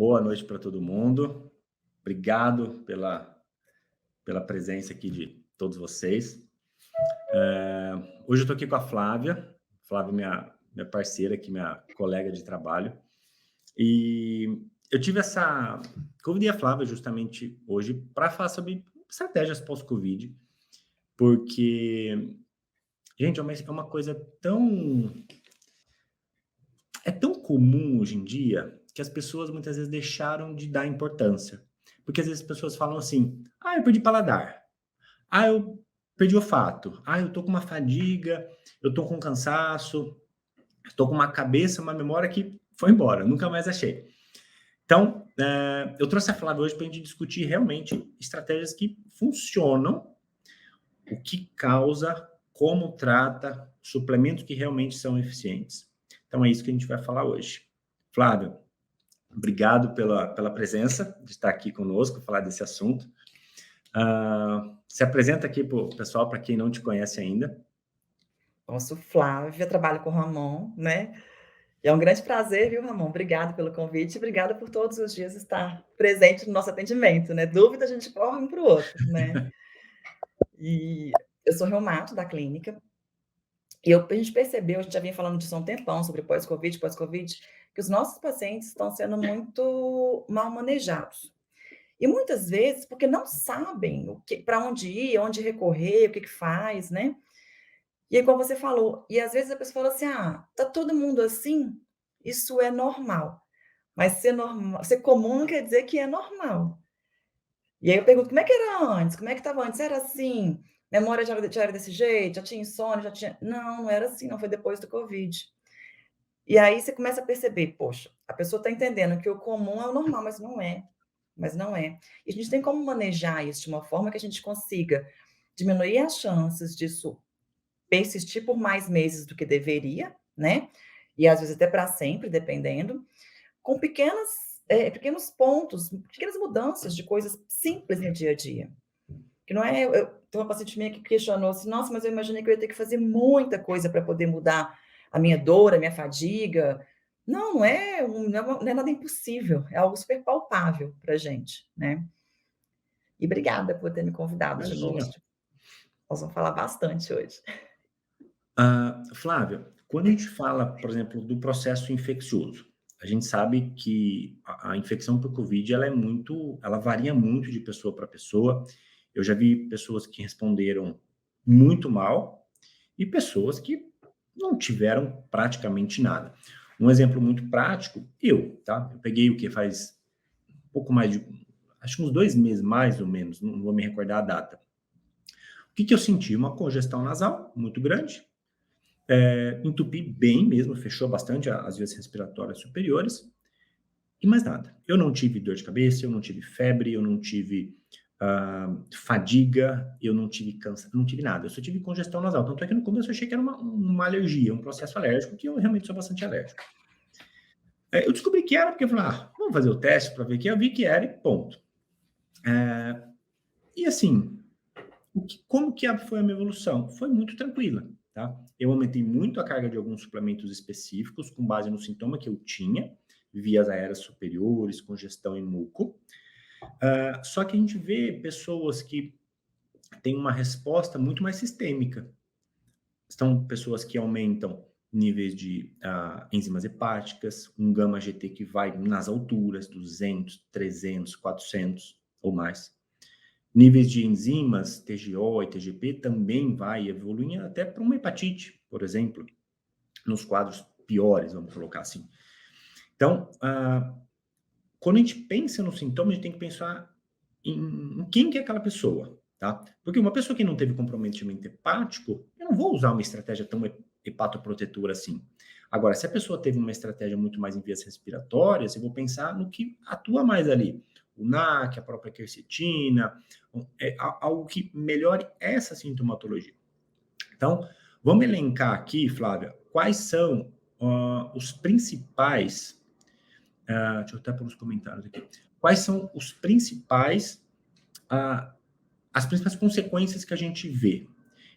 Boa noite para todo mundo. Obrigado pela presença aqui de todos vocês. Hoje eu estou aqui com a Flávia. Flávia, minha parceira aqui, minha colega de trabalho. E eu convidei a Flávia justamente hoje para falar sobre estratégias pós-Covid, porque, gente, é uma coisa tão comum hoje em dia que as pessoas muitas vezes deixaram de dar importância. Porque às vezes as pessoas falam assim: ah, eu perdi paladar. Ah, eu perdi olfato. Ah, eu tô com uma fadiga, eu tô com cansaço, estou com uma cabeça, uma memória que foi embora, nunca mais achei. Então, eu trouxe a Flávia hoje para a gente discutir realmente estratégias que funcionam, o que causa, como trata, suplementos que realmente são eficientes. Então, é isso que a gente vai falar hoje. Flávia, obrigado pela presença, de estar aqui conosco, falar desse assunto. Se apresenta aqui para o pessoal, para quem não te conhece ainda. Bom, eu sou Flávia, trabalho com o Ramon, né? E é um grande prazer, viu, Ramon? Obrigado pelo convite, obrigada por todos os dias estar presente no nosso atendimento, né? Dúvida, a gente corre um para o outro, né? E eu sou reumato da clínica, e a gente percebeu, a gente já vinha falando disso há um tempão, sobre pós-Covid, que os nossos pacientes estão sendo muito mal manejados. E muitas vezes porque não sabem para onde ir, onde recorrer, o que faz, né? E aí, como você falou, e às vezes a pessoa fala assim: "Ah, tá todo mundo assim, isso é normal". Mas ser comum não quer dizer que é normal. E aí eu pergunto: "Como é que era antes? Como é que estava antes? Era assim? Memória já era desse jeito? Já tinha insônia? Já tinha". Não, não era assim não, foi depois do Covid. E aí você começa a perceber: poxa, a pessoa está entendendo que o comum é o normal, mas não é, mas não é. E a gente tem como manejar isso de uma forma que a gente consiga diminuir as chances disso persistir por mais meses do que deveria, né, e às vezes até para sempre, dependendo, com pequenos pontos, pequenas mudanças de coisas simples no dia a dia. Que não é tem uma paciente minha que questionou assim: "Nossa, mas eu imaginei que eu ia ter que fazer muita coisa para poder mudar a minha dor, a minha fadiga". Não, não é nada impossível, é algo super palpável pra gente, né. E obrigada por ter me convidado de novo, Imagina. nós vamos falar bastante hoje. Flávia, quando a gente fala, por exemplo, do processo infeccioso, a gente sabe que a infecção por Covid ela varia muito de pessoa para pessoa. Eu já vi pessoas que responderam muito mal e pessoas que não tiveram praticamente nada. Um exemplo muito prático, tá? Eu peguei o que faz um pouco mais acho que uns 2 meses mais ou menos, não vou me recordar a data. O que eu senti? Uma congestão nasal muito grande, entupi bem mesmo, fechou bastante as vias respiratórias superiores, e mais nada. Eu não tive dor de cabeça, eu não tive febre, eu não tive fadiga, eu não tive câncer, não tive nada. Eu só tive congestão nasal. Tanto é que no começo eu achei que era uma alergia, um processo alérgico, que eu realmente sou bastante alérgico. Eu descobri que era porque eu falei: vamos fazer o teste para ver que eu vi que era e ponto. E assim, como que foi a minha evolução? Foi muito tranquila, tá? Eu aumentei muito a carga de alguns suplementos específicos com base no sintoma que eu tinha, vias aéreas superiores, congestão e muco. Só que a gente vê pessoas que têm uma resposta muito mais sistêmica. São pessoas que aumentam níveis de enzimas hepáticas, um gama-GT que vai nas alturas, 200, 300, 400 ou mais. Níveis de enzimas, TGO e TGP, também vai evoluir até para uma hepatite, por exemplo, nos quadros piores, vamos colocar assim. Então, quando a gente pensa no sintoma, a gente tem que pensar em quem que é aquela pessoa, tá? Porque uma pessoa que não teve comprometimento hepático, eu não vou usar uma estratégia tão hepatoprotetora assim. Agora, se a pessoa teve uma estratégia muito mais em vias respiratórias, eu vou pensar no que atua mais ali. O NAC, a própria quercetina, algo que melhore essa sintomatologia. Então, vamos elencar aqui, Flávia, quais são os principais. Deixa eu até pôr nos comentários aqui. Quais são os principais, as principais consequências que a gente vê?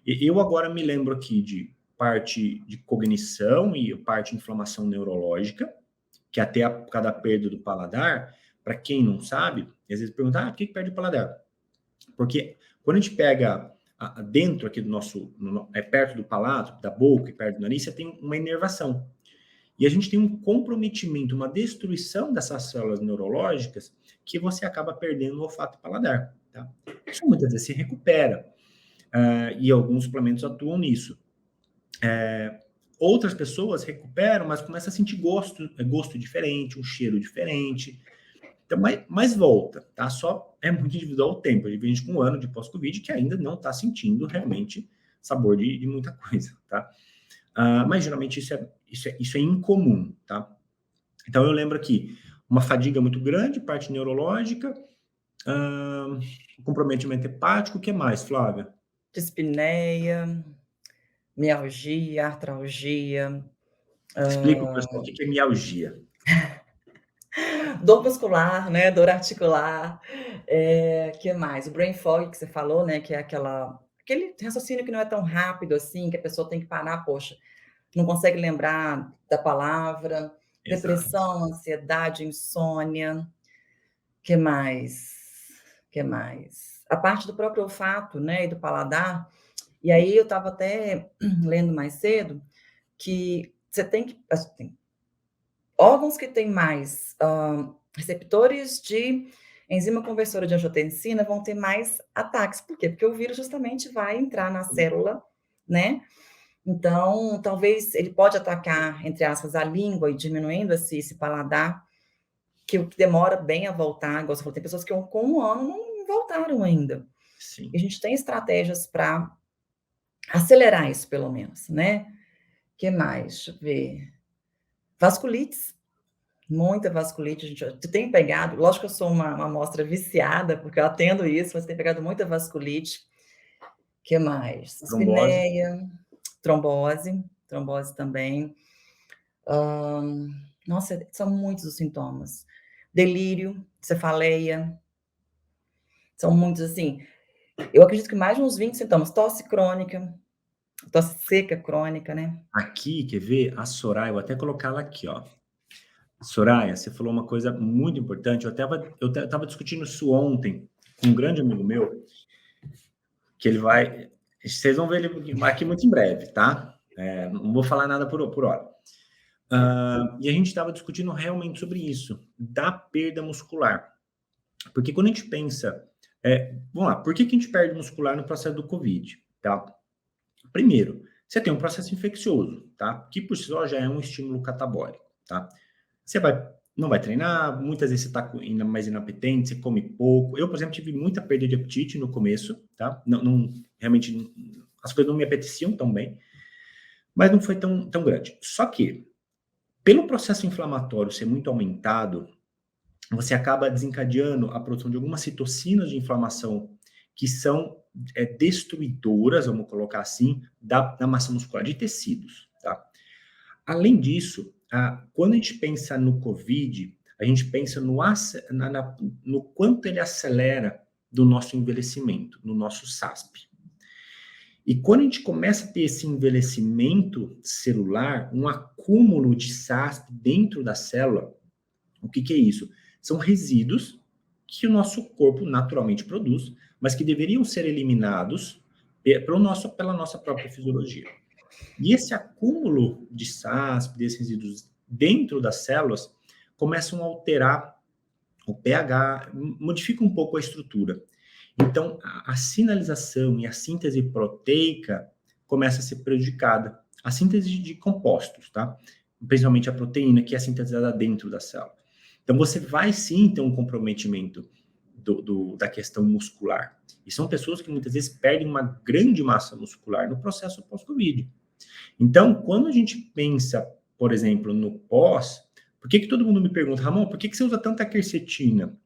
Eu agora me lembro aqui de parte de cognição e parte de inflamação neurológica, que até por causa da perda do paladar, para quem não sabe, às vezes pergunta, por que perde o paladar? Porque quando a gente pega dentro aqui do nosso, perto do palato, da boca e perto do nariz, você tem uma inervação. E a gente tem um comprometimento, uma destruição dessas células neurológicas que você acaba perdendo o olfato e paladar. Tá? Isso muitas vezes se recupera. E alguns suplementos atuam nisso. Outras pessoas recuperam, mas começam a sentir gosto diferente, um cheiro diferente. Então, mas volta, tá? Só é muito individual o tempo. A gente vem com um ano de pós-Covid que ainda não está sentindo realmente sabor de muita coisa, tá? Mas geralmente isso é incomum, tá? Então eu lembro aqui, uma fadiga muito grande, parte neurológica, comprometimento hepático, o que mais, Flávia? Dispneia, mialgia, artralgia, Explica para o pessoal o que é mialgia. dor muscular, né, dor articular, que mais? O brain fog que você falou, né, que é aquele raciocínio que não é tão rápido assim, que a pessoa tem que parar, poxa, não consegue lembrar da palavra, Exato. depressão, ansiedade, insônia, que mais? Que mais? A parte do próprio olfato, né, e do paladar, e aí eu estava até lendo mais cedo que você tem que assim, órgãos que têm mais, receptores de enzima conversora de angiotensina vão ter mais ataques. Por quê? Porque o vírus justamente vai entrar na célula, né, então talvez ele pode atacar, entre aspas, a língua e diminuindo esse paladar, que demora bem a voltar, igual você falou, tem pessoas que com 1 ano não voltaram ainda. E Sim. a gente tem estratégias para acelerar isso pelo menos, né. Que mais? Deixa eu ver. Vasculites. Muita vasculite, gente, eu tenho pegado, lógico que eu sou uma amostra viciada, porque eu atendo isso, mas tenho pegado muita vasculite. Que mais? Trombose. Dispneia, trombose também. Nossa, são muitos os sintomas. Delírio, cefaleia, são muitos, assim, eu acredito que mais de uns 20 sintomas. Tosse crônica, tosse seca crônica, né. Aqui, quer ver? A Soraya, vou até colocar ela aqui, ó. Soraya, você falou uma coisa muito importante. Eu tava discutindo isso ontem com um grande amigo meu, que ele vai. Vocês vão ver ele aqui muito em breve, tá? Não vou falar nada por hora. E a gente estava discutindo realmente sobre isso, da perda muscular. Porque quando a gente pensa. Vamos lá, por que a gente perde muscular no processo do Covid? Tá? Primeiro, você tem um processo infeccioso, tá? Que por si só já é um estímulo catabólico, tá? Você não vai treinar, muitas vezes você está mais inapetente, você come pouco. Eu, por exemplo, tive muita perda de apetite no começo, tá? Realmente, as coisas não me apeteciam tão bem, mas não foi tão grande. Só que, pelo processo inflamatório ser muito aumentado, você acaba desencadeando a produção de algumas citocinas de inflamação que são destruidoras, vamos colocar assim, da massa muscular, de tecidos, tá? Além disso, quando a gente pensa no COVID, a gente pensa no quanto ele acelera do nosso envelhecimento, no nosso SASP. E quando a gente começa a ter esse envelhecimento celular, um acúmulo de SASP dentro da célula, o que é isso? São resíduos que o nosso corpo naturalmente produz, mas que deveriam ser eliminados pela nossa própria fisiologia. E esse acúmulo de SASP, desses resíduos dentro das células, começam a alterar o pH, modifica um pouco a estrutura. Então, a sinalização e a síntese proteica começa a ser prejudicada. A síntese de compostos, tá? Principalmente a proteína, que é sintetizada dentro da célula. Então, você vai sim ter um comprometimento da questão muscular. E são pessoas que muitas vezes perdem uma grande massa muscular no processo pós-Covid. Então, quando a gente pensa, por exemplo, no pós, por que todo mundo me pergunta, Ramon, por que você usa tanta quercetina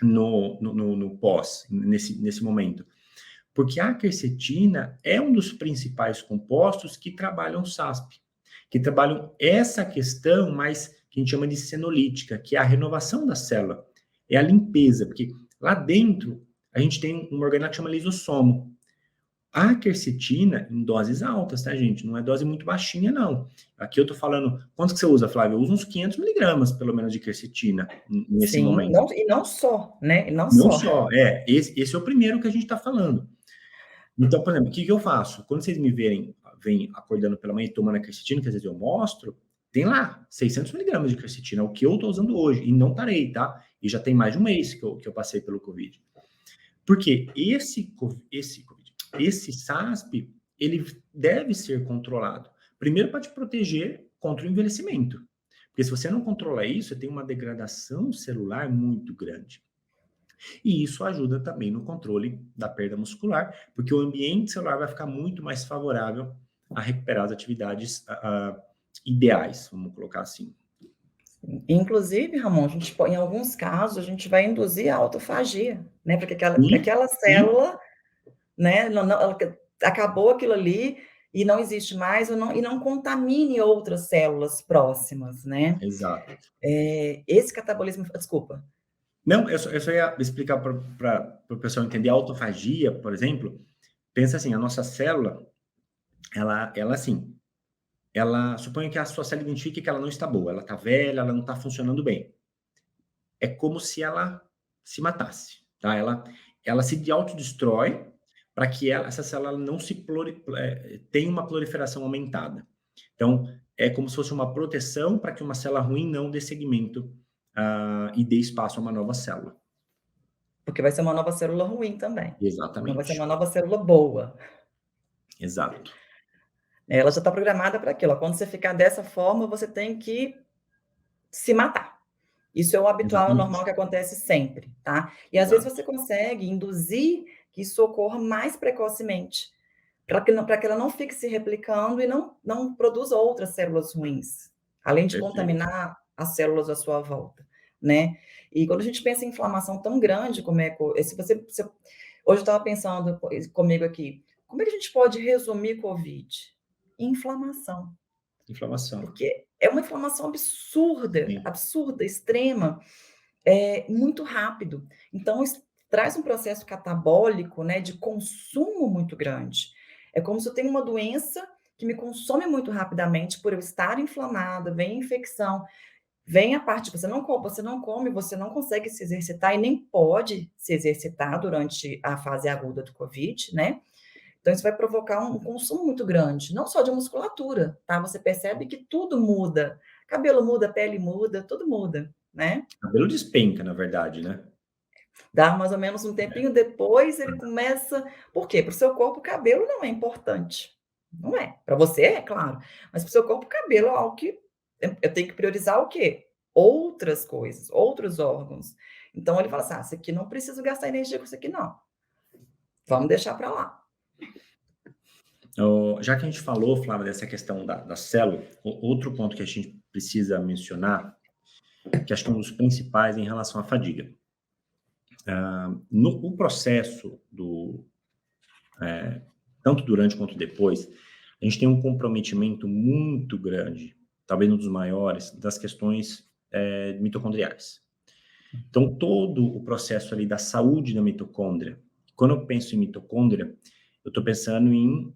no pós, nesse momento? Porque a quercetina é um dos principais compostos que trabalham SASP, que trabalham essa questão mais que a gente chama de senolítica, que é a renovação da célula, é a limpeza, porque lá dentro a gente tem um organelo que chama lisossomo. A quercetina em doses altas, tá, gente? Não é dose muito baixinha, não. Aqui eu tô falando... Quanto que você usa, Flávia? Eu uso uns 500 miligramas, pelo menos, de quercetina nesse Sim, momento. e não só, né? E não Não só. só, esse é o primeiro que a gente tá falando. Então, por exemplo, o que eu faço? Quando vocês me vêm acordando pela manhã e tomando a quercetina, que às vezes eu mostro, tem lá 600 miligramas de quercetina, é o que eu tô usando hoje, e não parei, tá? E já tem mais de um mês que eu passei pelo Covid. Porque esse SASP, ele deve ser controlado. Primeiro, para te proteger contra o envelhecimento. Porque se você não controla isso, você tem uma degradação celular muito grande. E isso ajuda também no controle da perda muscular, porque o ambiente celular vai ficar muito mais favorável a recuperar as atividades ideais, vamos colocar assim. Inclusive, Ramon, em alguns casos, a gente vai induzir a autofagia, né? Porque Sim, aquela sim, célula, né? Acabou aquilo ali e não existe mais, e não contamine outras células próximas, né? exato. Esse catabolismo, desculpa. Não, eu só ia explicar para o pessoal entender. A autofagia, por exemplo, pensa assim, a nossa célula, ela assim, suponha que a sua célula identifique que ela não está boa, ela está velha, ela não está funcionando bem. É como se ela se matasse, tá? Ela se autodestrói para que essa célula não tenha uma proliferação aumentada. Então, é como se fosse uma proteção para que uma célula ruim não dê segmento e dê espaço a uma nova célula. Porque vai ser uma nova célula ruim também. Não vai ser Exatamente. uma nova célula boa. Exato. Ela já está programada para aquilo. Quando você ficar dessa forma, você tem que se matar. Isso é o habitual, é o normal Exatamente. que acontece sempre, tá? E às vezes Exato. você consegue induzir que isso ocorra mais precocemente, para que ela não fique se replicando e não produza outras células ruins, além de Perfeito. contaminar as células à sua volta, né? E quando a gente pensa em inflamação tão grande como se hoje eu estava pensando comigo aqui, como é que a gente pode resumir COVID? Inflamação. Inflamação. Porque é uma inflamação absurda, Sim. absurda, extrema, muito rápido. Então isso traz um processo catabólico, né, de consumo muito grande. É como se eu tenho uma doença que me consome muito rapidamente por eu estar inflamada, vem a infecção, vem a parte você não come, você não consegue se exercitar e nem pode se exercitar durante a fase aguda do COVID, né? Então, isso vai provocar um consumo muito grande, não só de musculatura, tá? Você percebe que tudo muda. Cabelo muda, pele muda, tudo muda, né? Cabelo despenca, na verdade, né? Dá mais ou menos um tempinho depois, ele começa. Por quê? Para o seu corpo, o cabelo não é importante. Não é. Para você é, claro. Mas para o seu corpo, o cabelo é algo que eu tenho que priorizar o quê? Outras coisas, outros órgãos. Então, ele fala assim: isso aqui não preciso gastar energia com isso aqui, não. Vamos deixar para lá. Já que a gente falou, Flávia, dessa questão da célula, outro ponto que a gente precisa mencionar, que acho que é um dos principais em relação à fadiga. No processo tanto durante quanto depois, a gente tem um comprometimento muito grande, talvez um dos maiores, das questões mitocondriais. Então, todo o processo ali da saúde da mitocôndria, quando eu penso em mitocôndria, eu estou pensando em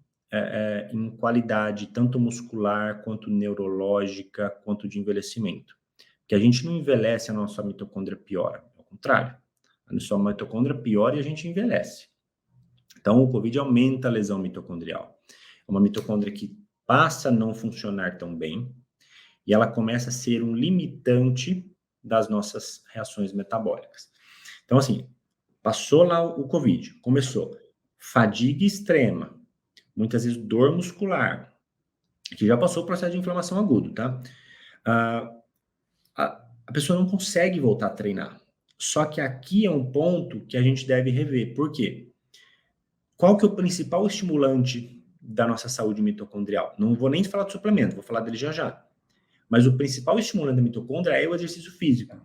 qualidade tanto muscular, quanto neurológica, quanto de envelhecimento. Que a gente não envelhece, a nossa mitocôndria piora, ao contrário. A nossa mitocôndria piora e a gente envelhece. Então, o COVID aumenta a lesão mitocondrial. É uma mitocôndria que passa a não funcionar tão bem e ela começa a ser um limitante das nossas reações metabólicas. Então, assim, passou lá o COVID, começou fadiga extrema, muitas vezes dor muscular, que já passou o processo de inflamação agudo, tá? A pessoa não consegue voltar a treinar. Só que aqui é um ponto que a gente deve rever. Por quê? Qual que é o principal estimulante da nossa saúde mitocondrial? Não vou nem falar de suplemento, vou falar dele já já. Mas o principal estimulante da mitocôndria é o exercício físico.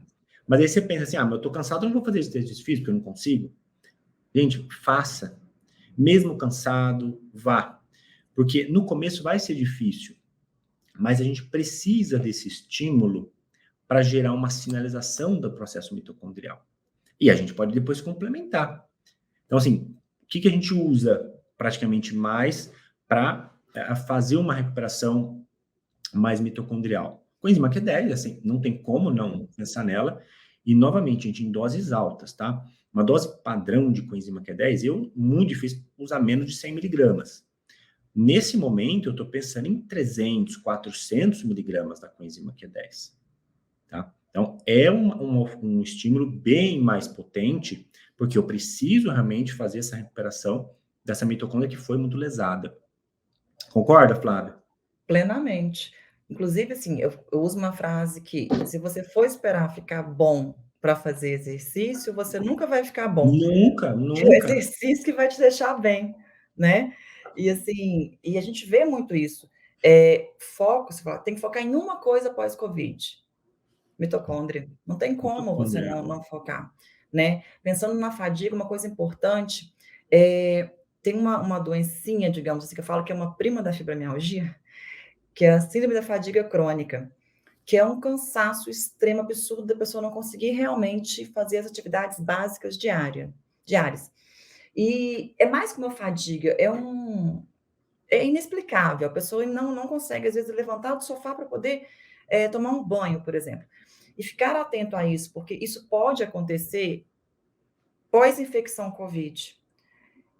Mas aí você pensa assim, mas eu tô cansado, eu não vou fazer exercício físico, eu não consigo. Gente, faça. Mesmo cansado, vá. Porque no começo vai ser difícil, mas a gente precisa desse estímulo para gerar uma sinalização do processo mitocondrial. E a gente pode depois complementar. Então, assim, o que a gente usa praticamente mais para fazer uma recuperação mais mitocondrial. Coenzima Q10, assim, não tem como não pensar nela. E, novamente, gente, em doses altas, tá? Uma dose padrão de coenzima Q10, muito difícil usar menos de 100 miligramas. Nesse momento, eu estou pensando em 300, 400 miligramas da coenzima Q10, tá? Então, é um estímulo bem mais potente, porque eu preciso realmente fazer essa recuperação dessa mitocôndria que foi muito lesada. Concorda, Flávia? Plenamente. Inclusive, assim, eu uso uma frase que, se você for esperar ficar bom para fazer exercício, você nunca vai ficar bom. Nunca, Que o nunca. exercício que vai te deixar bem, né. E assim, e a gente vê muito isso. Foco, você fala: "Tem que focar em uma coisa pós-Covid", mitocôndria. Não tem como você Mitocôndria. não focar, né. Pensando na fadiga, uma coisa importante, tem uma doencinha, digamos assim, que eu falo que é uma prima da fibromialgia, que é a síndrome da fadiga crônica, que é um cansaço extremo, absurdo da pessoa não conseguir realmente fazer as atividades básicas diárias. E é mais que uma fadiga, é inexplicável, a pessoa não consegue, às vezes, levantar do sofá para poder, tomar um banho, por exemplo. E ficar atento a isso, porque isso pode acontecer pós-infecção Covid.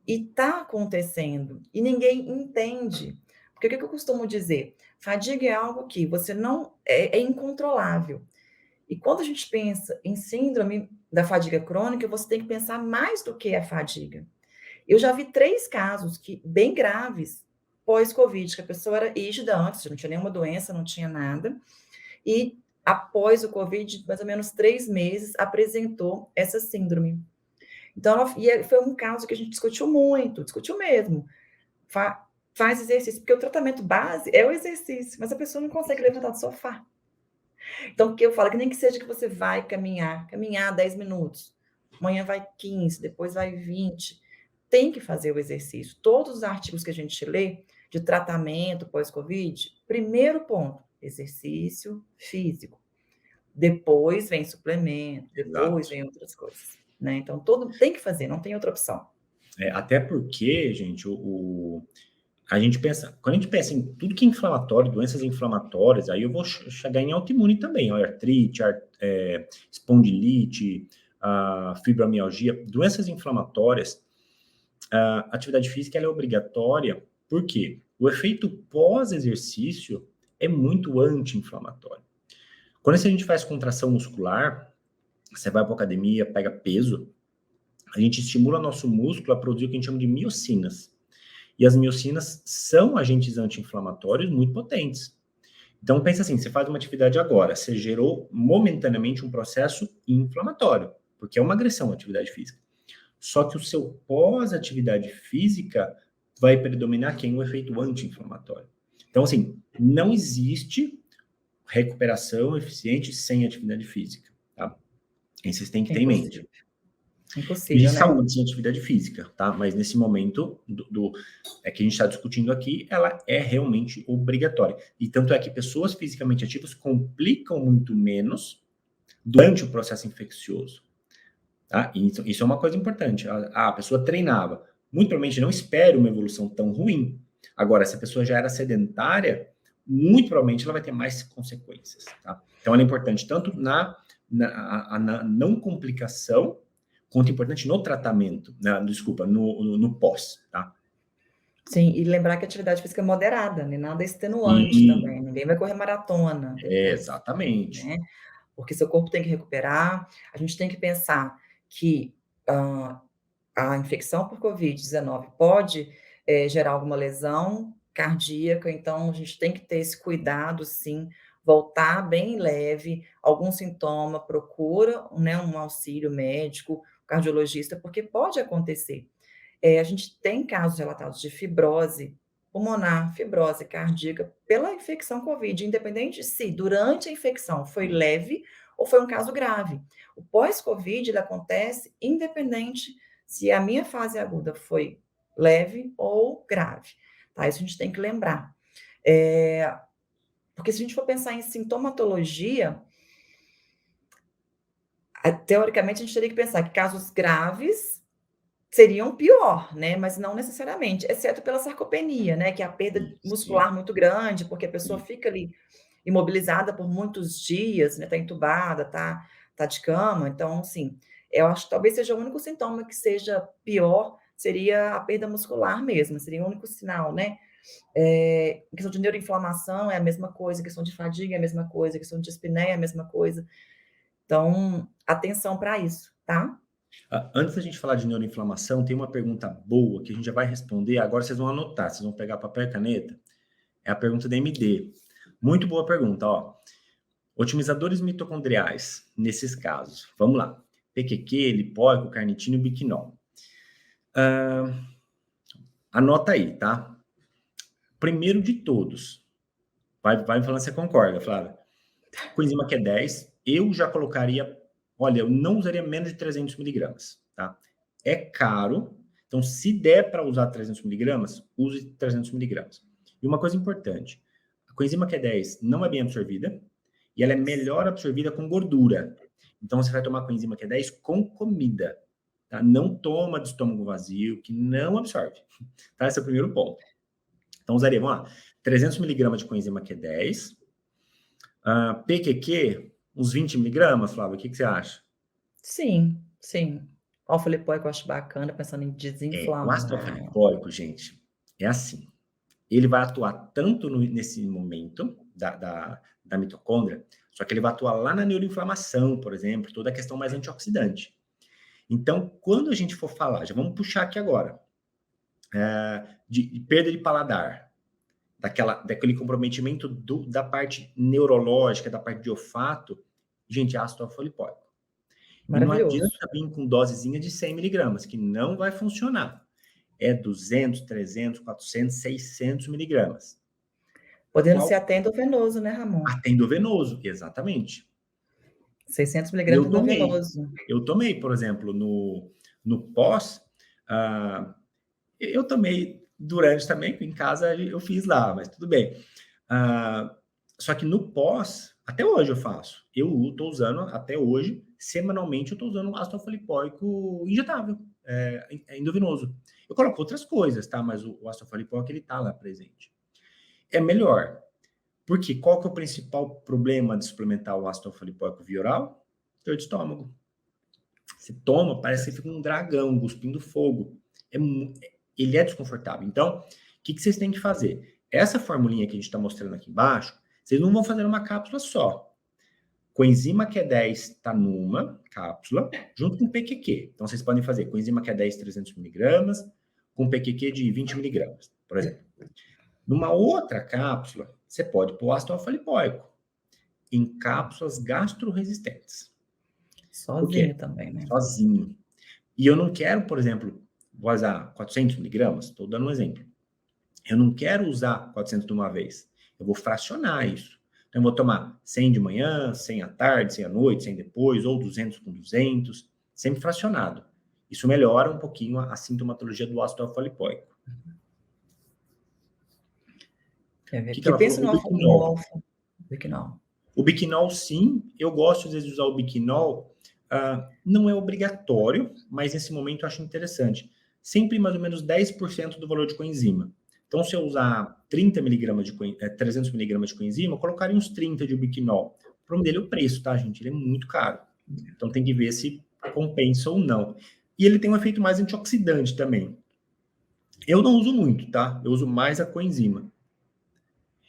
E está acontecendo, e ninguém entende. Porque o que eu costumo dizer? Fadiga é algo que você não é incontrolável. E quando a gente pensa em síndrome da fadiga crônica, você tem que pensar mais do que a fadiga. Eu já vi 3 casos bem graves pós-Covid, que a pessoa era rígida antes, não tinha nenhuma doença, não tinha nada, e após o Covid, mais ou menos 3 meses, apresentou essa síndrome. Então, foi um caso que a gente discutiu muito, discutiu mesmo. Faz exercício, porque o tratamento base é o exercício, mas a pessoa não consegue levantar do sofá. Então, o que eu falo, que nem que seja que você vai caminhar 10 minutos, amanhã vai 15, depois vai 20, tem que fazer o exercício. Todos os artigos que a gente lê de tratamento pós-Covid, primeiro ponto, exercício físico. Depois vem suplemento, depois Exato. vem outras coisas, né. Então todo tem que fazer, não tem outra opção. Até porque, gente, a gente pensa, quando a gente pensa em tudo que é inflamatório, doenças inflamatórias, aí eu vou chegar em autoimune também, ó, artrite, espondilite, fibromialgia, doenças inflamatórias, a atividade física ela é obrigatória, porque o efeito pós-exercício é muito anti-inflamatório. Quando a gente faz contração muscular, você vai para academia, pega peso, a gente estimula nosso músculo a produzir o que a gente chama de miocinas. E as miocinas são agentes anti-inflamatórios muito potentes. Então, pensa assim, você faz uma atividade agora, você gerou momentaneamente um processo inflamatório, porque é uma agressão à atividade física. Só que o seu pós-atividade física vai predominar quem? O efeito anti-inflamatório. Então, assim, não existe recuperação eficiente sem atividade física, tá? Isso vocês têm que É ter em mente. impossível. E Impossível, né. saúde sem atividade física, tá? Mas nesse momento que a gente está discutindo aqui, ela é realmente obrigatória. E tanto é que pessoas fisicamente ativas complicam muito menos durante o processo infeccioso, tá? E isso é uma coisa importante. A pessoa treinava, muito provavelmente não espera uma evolução tão ruim. Agora, se a pessoa já era sedentária, muito provavelmente ela vai ter mais consequências, tá? Então, ela é importante tanto na não complicação, quanto importante no tratamento, desculpa, no pós, tá? Sim, e lembrar que a atividade física é moderada, né, nada extenuante E, também, ninguém vai correr maratona depois, exatamente. né, porque seu corpo tem que recuperar. A gente tem que pensar que, hã, a infecção por Covid-19 pode, gerar alguma lesão cardíaca, então a gente tem que ter esse cuidado sim, voltar bem leve, algum sintoma, procura, né, um auxílio médico, cardiologista, porque pode acontecer. A gente tem casos relatados de fibrose pulmonar, fibrose cardíaca pela infecção Covid, independente se durante a infecção foi leve ou foi um caso grave. O pós-Covid ele acontece independente se a minha fase aguda foi leve ou grave, tá? Isso a gente tem que lembrar. Eh, Porque se a gente for pensar em sintomatologia, teoricamente a gente teria que pensar que casos graves seriam pior, né, mas não necessariamente, exceto pela sarcopenia, né, que é a perda Sim, muscular muito grande, porque a pessoa sim. fica ali imobilizada por muitos dias, né, tá entubada, tá de cama, então, assim, eu acho que talvez seja o único sintoma que seja pior, seria a perda muscular mesmo, seria o único sinal, né. Em questão de neuroinflamação é a mesma coisa, questão de fadiga é a mesma coisa, questão de dispneia é a mesma coisa. Então, atenção para isso, tá? Antes da gente falar de neuroinflamação, tem uma pergunta boa que a gente já vai responder. Agora vocês vão anotar, vocês vão pegar papel e caneta. É a pergunta da MD. Muito boa pergunta, ó. Otimizadores mitocondriais, nesses casos. Vamos lá. PQQ, lipóico, carnitina e biquinol. Anota aí, tá? Primeiro de todos. Vai me falando se você concorda, Flávia. Coenzima Q10, eu já colocaria... Olha, eu não usaria menos de 300 miligramas, tá? É caro, então se der para usar 300 miligramas, use 300 miligramas. E uma coisa importante, a coenzima Q10 não é bem absorvida e ela é melhor absorvida com gordura. Então você vai tomar coenzima Q10 com comida, tá? Não toma de estômago vazio, que não absorve, tá? Esse é o primeiro ponto. Então usaria, vamos lá, 300 miligramas de coenzima Q10, PQQ, uns 20 miligramas, Flávio, o que você acha? Sim, sim. Alfa-lipoico eu acho bacana, pensando em O ácido desinflamar. alfa-lipoico, gente, é assim. Ele vai atuar tanto nesse momento da mitocôndria, só que ele vai atuar lá na neuroinflamação, por exemplo, toda a questão mais antioxidante. Então, quando a gente for falar, já vamos puxar aqui agora, de perda de paladar, daquele comprometimento da parte neurológica, da parte de olfato, gente, ácido alfa-lipoico. E não Maravilhoso. adianta vir com dosezinha de 100 miligramas, que não vai funcionar. É 200, 300, 400, 600 miligramas. Podendo ser Qual? até endovenoso, né, Ramon? Até endovenoso, exatamente. 600 miligramas Eu tomei. endovenoso. Eu tomei, por exemplo, no pós, ah, eu tomei durante também, em casa eu fiz lá, mas tudo bem. Ah, só que no pós, até hoje eu faço. Eu estou usando, até hoje, semanalmente, eu estou usando um ácido alfa-lipoico injetável, é endovenoso. Eu coloco outras coisas, tá? Mas o ácido alfa-lipoico, ele tá lá presente. É melhor. Porque qual que é o principal problema de suplementar o ácido alfa-lipoico via oral? Dor de estômago. Você toma, parece que você fica um dragão, cuspindo fogo. Ele é desconfortável. Então, o que vocês têm que fazer? Essa formulinha que a gente está mostrando aqui embaixo, vocês não vão fazer uma cápsula só. Coenzima Q10 está numa cápsula, junto com PQQ. Então, vocês podem fazer coenzima Q10 300 miligramas, com PQQ de 20 miligramas, por exemplo. Numa outra cápsula, você pode pôr ácido alfa-lipoico em cápsulas gastroresistentes. Por Sozinho quê? também, né? Sozinho. E eu não quero, por exemplo, vou usar 400 miligramas, estou dando um exemplo. Eu não quero usar 400 de uma vez. Eu vou fracionar isso. Então, eu vou tomar 100 de manhã, 100 à tarde, 100 à noite, 100 depois, ou 200 com 200, sempre fracionado. Isso melhora um pouquinho a sintomatologia do ácido alfa-lipoico. Quer O ver? que Porque eu ela falou? penso O no biquinol. alfa. Biquinol. O biquinol, sim, eu gosto às vezes de usar o biquinol. Não é obrigatório, mas nesse momento eu acho interessante. Sempre mais ou menos 10% do valor de coenzima. Então, se eu usar 30 miligramas 300 miligramas de coenzima, eu colocaria uns 30 de biquinol. O problema dele é o preço, tá, gente? Ele é muito caro. Então, tem que ver se compensa ou não. E ele tem um efeito mais antioxidante também. Eu não uso muito, tá? Eu uso mais a coenzima.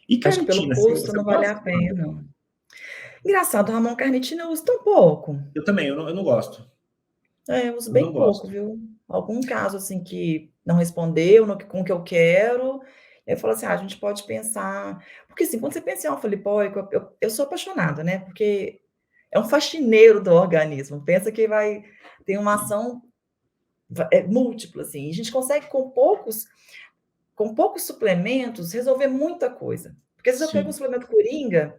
E Acho que pelo carnitina, custo você não vale a gosta? pena. Engraçado, Ramon, carnitina eu uso tão pouco. Eu também, eu não gosto. Eu uso Eu não bem pouco, gosto. viu? Algum caso, assim, que não respondeu com o que eu quero, eu falo assim: "Ah, a gente pode pensar", porque, assim, quando você pensa em alfa-lipoico, eu sou apaixonada, né, porque é um faxineiro do organismo, pensa que vai tem uma ação múltipla, assim, e a gente consegue com poucos suplementos resolver muita coisa. Porque às vezes eu pego um Sim, suplemento coringa,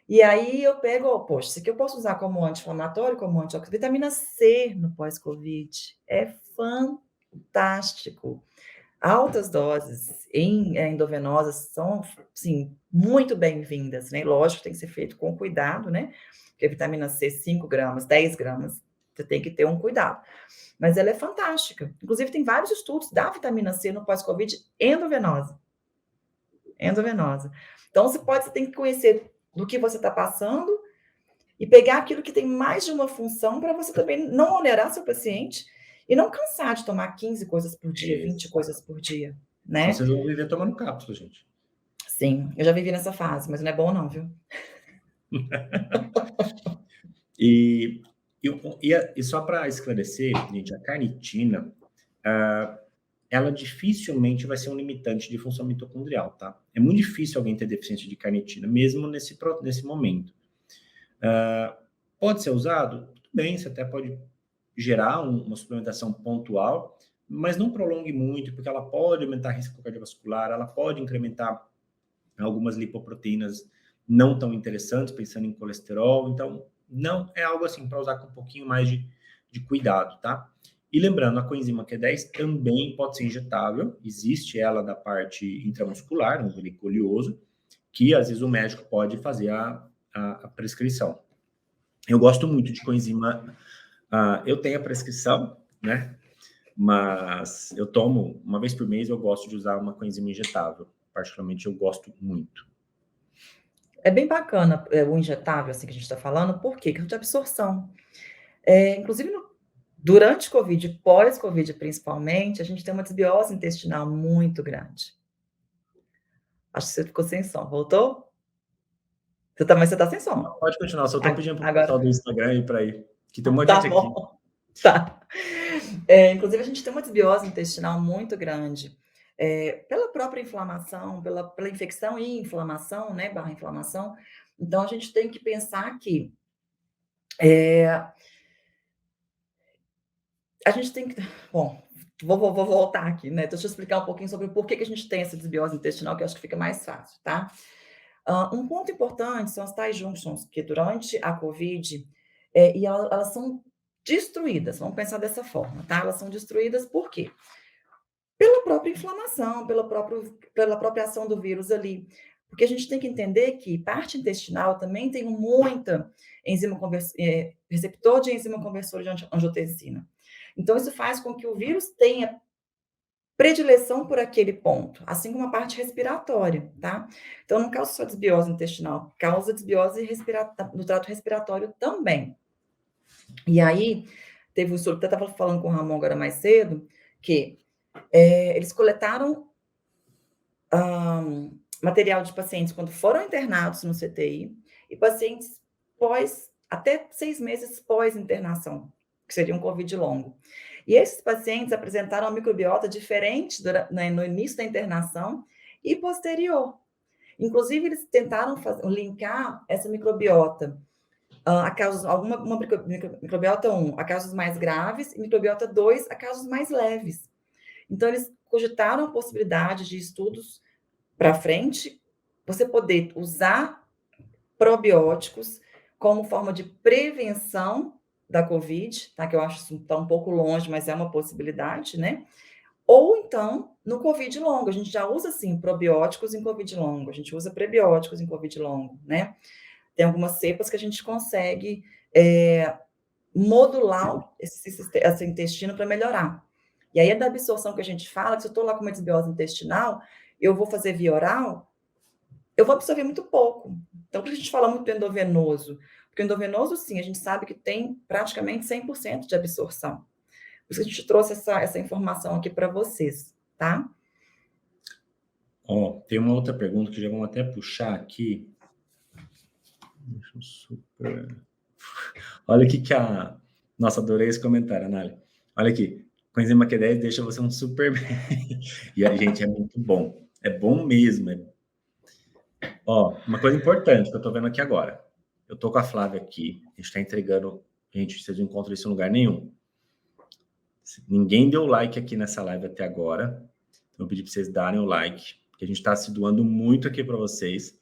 e aí eu pego, ó, poxa, isso aqui eu posso usar como anti-inflamatório, como antioxidante, vitamina C no pós-Covid, é fantástico. Altas doses endovenosas são, sim, muito bem-vindas, né, lógico que tem que ser feito com cuidado, né, porque a vitamina C 5 gramas, 10 gramas, Você tem que ter um cuidado. Mas ela é fantástica. Inclusive, tem vários estudos da vitamina C no pós-Covid endovenosa. Endovenosa. Então, você tem que conhecer do que você está passando e pegar aquilo que tem mais de uma função para você também não onerar seu paciente e não cansar de tomar 15 coisas por dia, 20 coisas por dia, né? Vocês vão viver tomando cápsula, gente. Sim, eu já vivi nessa fase, mas não é bom não, viu? E só para esclarecer, gente, a carnitina, ela dificilmente vai ser um limitante de função mitocondrial, tá? É muito difícil alguém ter deficiência de carnitina, mesmo nesse momento. Pode ser usado? Tudo bem, você até pode gerar uma suplementação pontual, mas não prolongue muito, porque ela pode aumentar risco cardiovascular, ela pode incrementar algumas lipoproteínas não tão interessantes, pensando em colesterol. Então, não é algo assim para usar com um pouquinho mais de cuidado, tá? E lembrando, a coenzima Q10 também pode ser injetável, existe ela da parte intramuscular, um veículo oleoso, que às vezes o médico pode fazer a prescrição. Eu gosto muito de coenzima, eu tenho a prescrição, né? Mas eu tomo uma vez por mês, eu gosto de usar uma coenzima injetável. Particularmente, eu gosto muito. É bem bacana o injetável, assim, que a gente está falando, por quê? Que é de absorção. Inclusive, durante Covid, pós-Covid principalmente, a gente tem uma desbiose intestinal muito grande. Acho que você ficou sem som. Voltou? Mas você está sem som. Não, pode continuar, só estou pedindo para o Agora... pessoal do Instagram ir para aí, que tem um monte de gente aqui. Tá. Inclusive, a gente tem uma desbiose intestinal muito grande. Pela própria inflamação, pela infecção e inflamação, né, barra inflamação. Então, a gente tem que pensar que a gente tem que... Bom, vou voltar aqui, né? Deixa eu explicar um pouquinho sobre o porquê que a gente tem essa desbiose intestinal, que eu acho que fica mais fácil, tá? Um ponto importante são as tight junctions, que durante a COVID, e elas são destruídas, vamos pensar dessa forma, tá? Elas são destruídas por quê? Pela própria inflamação, pela própria ação do vírus ali. Porque a gente tem que entender que parte intestinal também tem muita receptor de enzima conversora de angiotensina. Então, isso faz com que o vírus tenha predileção por aquele ponto, assim como a parte respiratória, tá? Então, não causa só desbiose intestinal, causa desbiose no trato respiratório também. E aí, teve um estudo, até estava falando com o Ramon agora mais cedo, que eles coletaram material de pacientes quando foram internados no CTI e pacientes até 6 meses pós-internação, que seria um COVID longo. E esses pacientes apresentaram uma microbiota diferente no início da internação e posterior. Inclusive, eles tentaram linkar essa microbiota a causas, microbiota 1 a causas mais graves e microbiota 2 a causas mais leves. Então, eles cogitaram a possibilidade de estudos para frente, você poder usar probióticos como forma de prevenção da COVID, tá? Que eu acho que está um pouco longe, mas é uma possibilidade, né? Ou então, no COVID longo, a gente já usa, sim, probióticos em COVID longo, a gente usa prebióticos em COVID longo, né? Tem algumas cepas que a gente consegue modular esse intestino para melhorar. E aí é da absorção que a gente fala, que se eu estou lá com uma desbiose intestinal, eu vou fazer via oral, eu vou absorver muito pouco. Então, por que a gente fala muito do endovenoso? Porque o endovenoso, sim, a gente sabe que tem praticamente 100% de absorção. Por isso que a gente trouxe essa informação aqui para vocês, tá? Tem uma outra pergunta que já vamos até puxar aqui. Deixa eu super... Olha aqui que Nossa, adorei esse comentário, Anália. Olha aqui. Coenzima Q10 deixa você um super bem. E a gente é muito bom. É bom mesmo. Uma coisa importante que eu tô vendo aqui agora. Eu tô com a Flávia aqui. A gente tá entregando... Gente, vocês não encontram isso em lugar nenhum. Ninguém deu like aqui nessa live até agora. Então, eu pedi para vocês darem o like, porque a gente está se doando muito aqui para vocês.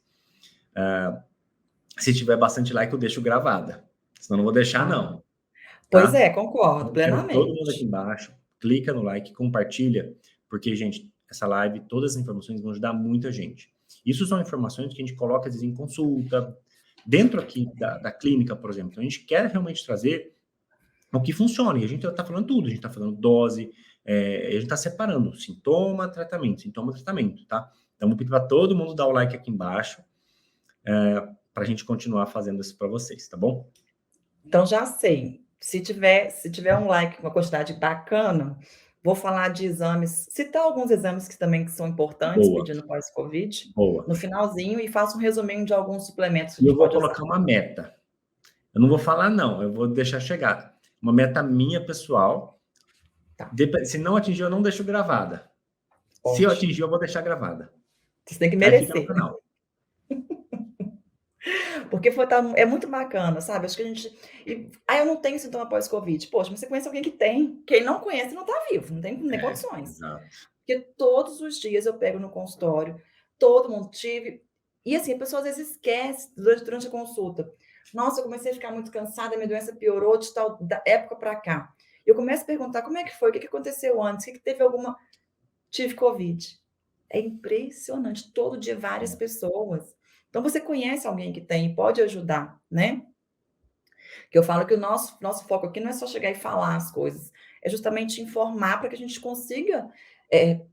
Se tiver bastante like, eu deixo gravada. Senão não vou deixar, não. Tá? Pois é, concordo plenamente. Todo mundo aqui embaixo, clica no like, compartilha, porque, gente, essa live, todas as informações vão ajudar muita gente. Isso são informações que a gente coloca, às vezes, em consulta, dentro aqui da clínica, por exemplo. Então, a gente quer realmente trazer o que funciona. E a gente está falando tudo, a gente está falando dose, a gente está separando sintoma, tratamento, tá? Então, vou pedir para todo mundo dar o like aqui embaixo, para a gente continuar fazendo isso para vocês, tá bom? Então já sei, se tiver um like, uma quantidade bacana, vou falar de exames, citar alguns exames que também que são importantes, Boa, pedindo pós-Covid, boa. no finalzinho, e faço um resuminho de alguns suplementos que a E eu gente vou pode usar. colocar uma meta. Eu não vou falar, não, eu vou deixar chegar. Uma meta minha, pessoal. Tá. Se não atingir, eu não deixo gravada. Se eu Ótimo. atingir, eu vou deixar gravada. Você tem que Aí fica no merecer. canal. Porque é muito bacana, sabe? Acho que a gente. Eu não tenho sintoma pós-Covid. Poxa, mas você conhece alguém que tem. Quem não conhece não tá vivo, não tem nem condições. Exato. Porque todos os dias eu pego no consultório, todo mundo tive. E assim, a pessoa às vezes esquece durante a consulta. Nossa, eu comecei a ficar muito cansada, minha doença piorou de tal da época para cá. Eu começo a perguntar como é que foi, o que aconteceu antes, o que teve alguma. Tive Covid. É impressionante, todo dia várias pessoas. Então você conhece alguém que tem e pode ajudar, né? Que eu falo que o nosso foco aqui não é só chegar e falar as coisas, é justamente informar para que a gente consiga,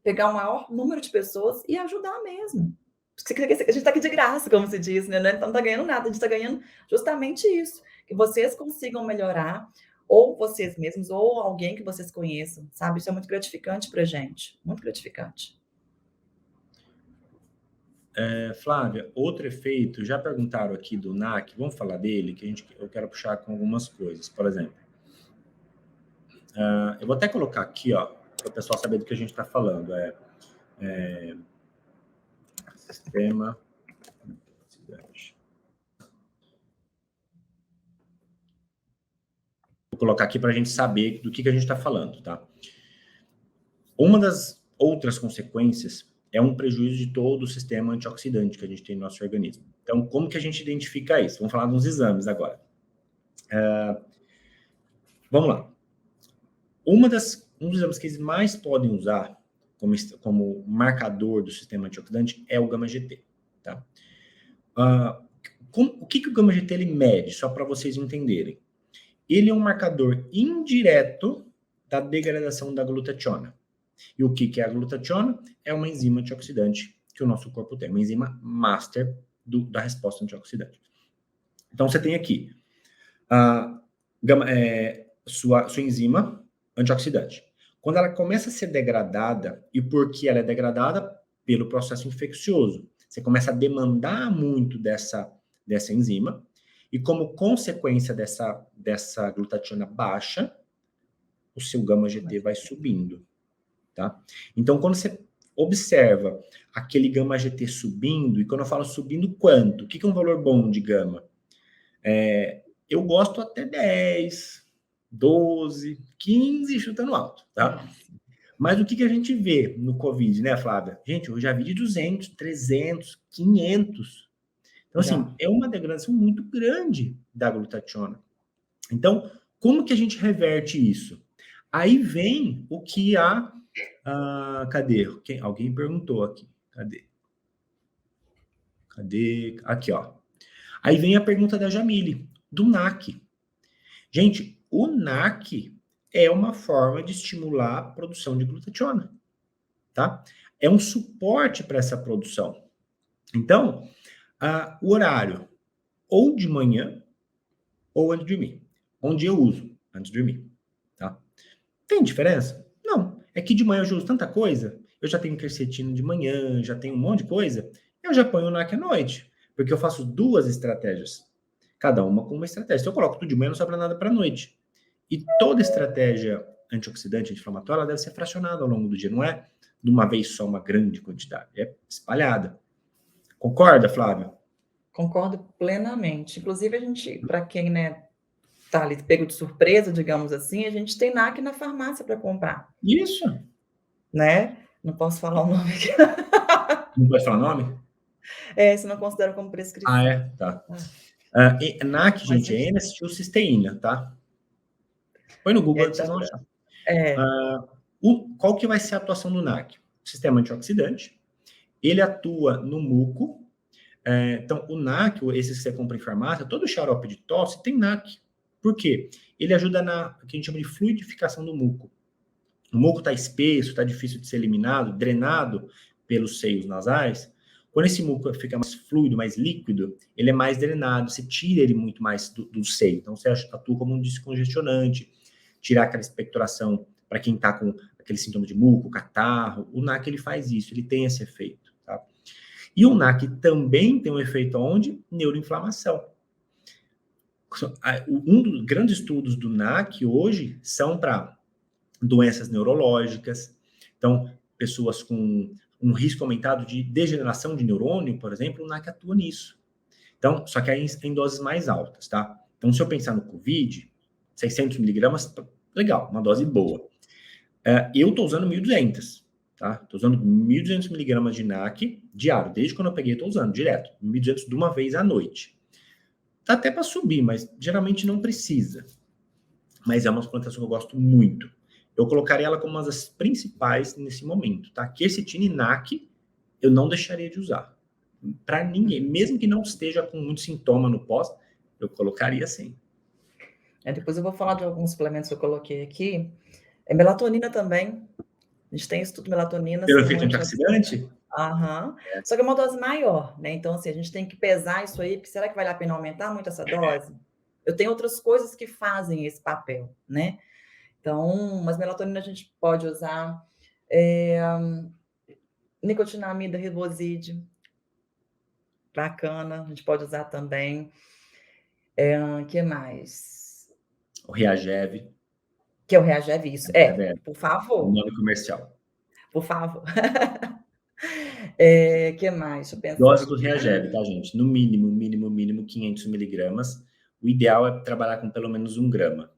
pegar o maior número de pessoas e ajudar mesmo. A gente está aqui de graça, como se diz, né, não está ganhando nada, a gente está ganhando justamente isso, que vocês consigam melhorar, ou vocês mesmos, ou alguém que vocês conheçam, sabe? Isso é muito gratificante pra gente, muito gratificante. Flávia, outro efeito, já perguntaram aqui do NAC, vamos falar dele, que eu quero puxar com algumas coisas. Por exemplo, eu vou até colocar aqui, ó, para o pessoal saber do que a gente está falando. Sistema. Vou colocar aqui para a gente saber do que a gente está falando, tá? Uma das outras consequências é um prejuízo de todo o sistema antioxidante que a gente tem no nosso organismo. Então, como que a gente identifica isso? Vamos falar dos exames agora. Vamos lá. Um dos exames que eles mais podem usar como marcador do sistema antioxidante é o gama-GT. Tá? O que o gama-GT ele mede? Só para vocês entenderem. Ele é um marcador indireto da degradação da glutationa. E o que é a glutationa? É uma enzima antioxidante que o nosso corpo tem, uma enzima master da resposta antioxidante. Então, você tem aqui sua enzima antioxidante. Quando ela começa a ser degradada, e por que ela é degradada? Pelo processo infeccioso. Você começa a demandar muito dessa enzima, e como consequência dessa glutationa baixa, o seu gama-GT vai subindo. Tá? Então, quando você observa aquele gama-GT subindo, e quando eu falo subindo, quanto? O que é um valor bom de gama? Eu gosto até 10, 12, 15, chutando alto, tá? Mas o que a gente vê no Covid, né, Flávia? Gente, eu já vi de 200, 300, 500. Então, assim, é uma degradação muito grande da glutationa. Então, como que a gente reverte isso? Aí vem o que cadê? Alguém perguntou aqui. Cadê? Aqui, ó. Aí vem a pergunta da Jamile, do NAC. Gente, o NAC é uma forma de estimular a produção de glutationa, tá? É um suporte para essa produção. Então, o horário, ou de manhã, ou antes de dormir. Onde eu uso? Antes de dormir, tá? Tem diferença? Não. É que de manhã eu já uso tanta coisa, eu já tenho quercetina de manhã, já tenho um monte de coisa, eu já ponho o NAC à noite, porque eu faço 2 estratégias, cada uma com uma estratégia. Se eu coloco tudo de manhã, não sobra nada para a noite. E toda estratégia antioxidante, anti-inflamatória, ela deve ser fracionada ao longo do dia, não é de uma vez só uma grande quantidade, é espalhada. Concorda, Flávia? Concordo plenamente. Inclusive, a gente, para quem, né, tá ali pego de surpresa, digamos assim, a gente tem NAC na farmácia para comprar. Isso. Né? Não posso falar o nome aqui. Não pode falar nome? Se não considero como prescrição. Tá. NAC, gente, é N-acetilcisteína, tá? Põe no Google que vocês vão achar. Qual que vai ser a atuação do NAC? Sistema antioxidante. Ele atua no muco. Então, o NAC, esse que você compra em farmácia, todo xarope de tosse tem NAC. Por quê? Ele ajuda na o que a gente chama de fluidificação do muco. O muco está espesso, está difícil de ser eliminado, drenado pelos seios nasais. Quando esse muco fica mais fluido, mais líquido, ele é mais drenado, você tira ele muito mais do seio. Então, você atua como um descongestionante, tirar aquela expectoração para quem está com aquele sintoma de muco, catarro. O NAC ele faz isso, ele tem esse efeito. Tá? E o NAC também tem um efeito onde? Neuroinflamação. Um dos grandes estudos do NAC hoje são para doenças neurológicas. Então, pessoas com um risco aumentado de degeneração de neurônio, por exemplo, o NAC atua nisso. Então, só que aí em doses mais altas, tá? Então, se eu pensar no COVID, 600 miligramas, legal, uma dose boa. Eu estou usando 1.200, tá? Estou usando 1.200 miligramas de NAC diário. Desde quando eu peguei, estou usando direto. 1.200 de uma vez à noite. Dá até para subir, mas geralmente não precisa. Mas é uma suplementação que eu gosto muito. Eu colocaria ela como uma das principais nesse momento, tá? Quercetina e NAC eu não deixaria de usar. Para ninguém, mesmo que não esteja com muito sintoma no pós, eu colocaria sim. Depois eu vou falar de alguns suplementos que eu coloquei aqui. Melatonina também. A gente tem estudo de melatonina Pelo ser um efeito antioxidante? Aham. Só que é uma dose maior, né? Então, assim, a gente tem que pesar isso aí, porque será que vale a pena aumentar muito essa dose? Eu tenho outras coisas que fazem esse papel, né? Então, mas melatonina a gente pode usar nicotinamida, riboside, bacana, a gente pode usar também. Que mais? O Reagev. Que é o Reagev, isso. Por O favor. nome comercial. Por favor. Que mais? Deixa eu pensar Dose do aqui. Reagev, tá, gente? No mínimo 500 miligramas. O ideal é trabalhar com pelo menos 1 grama.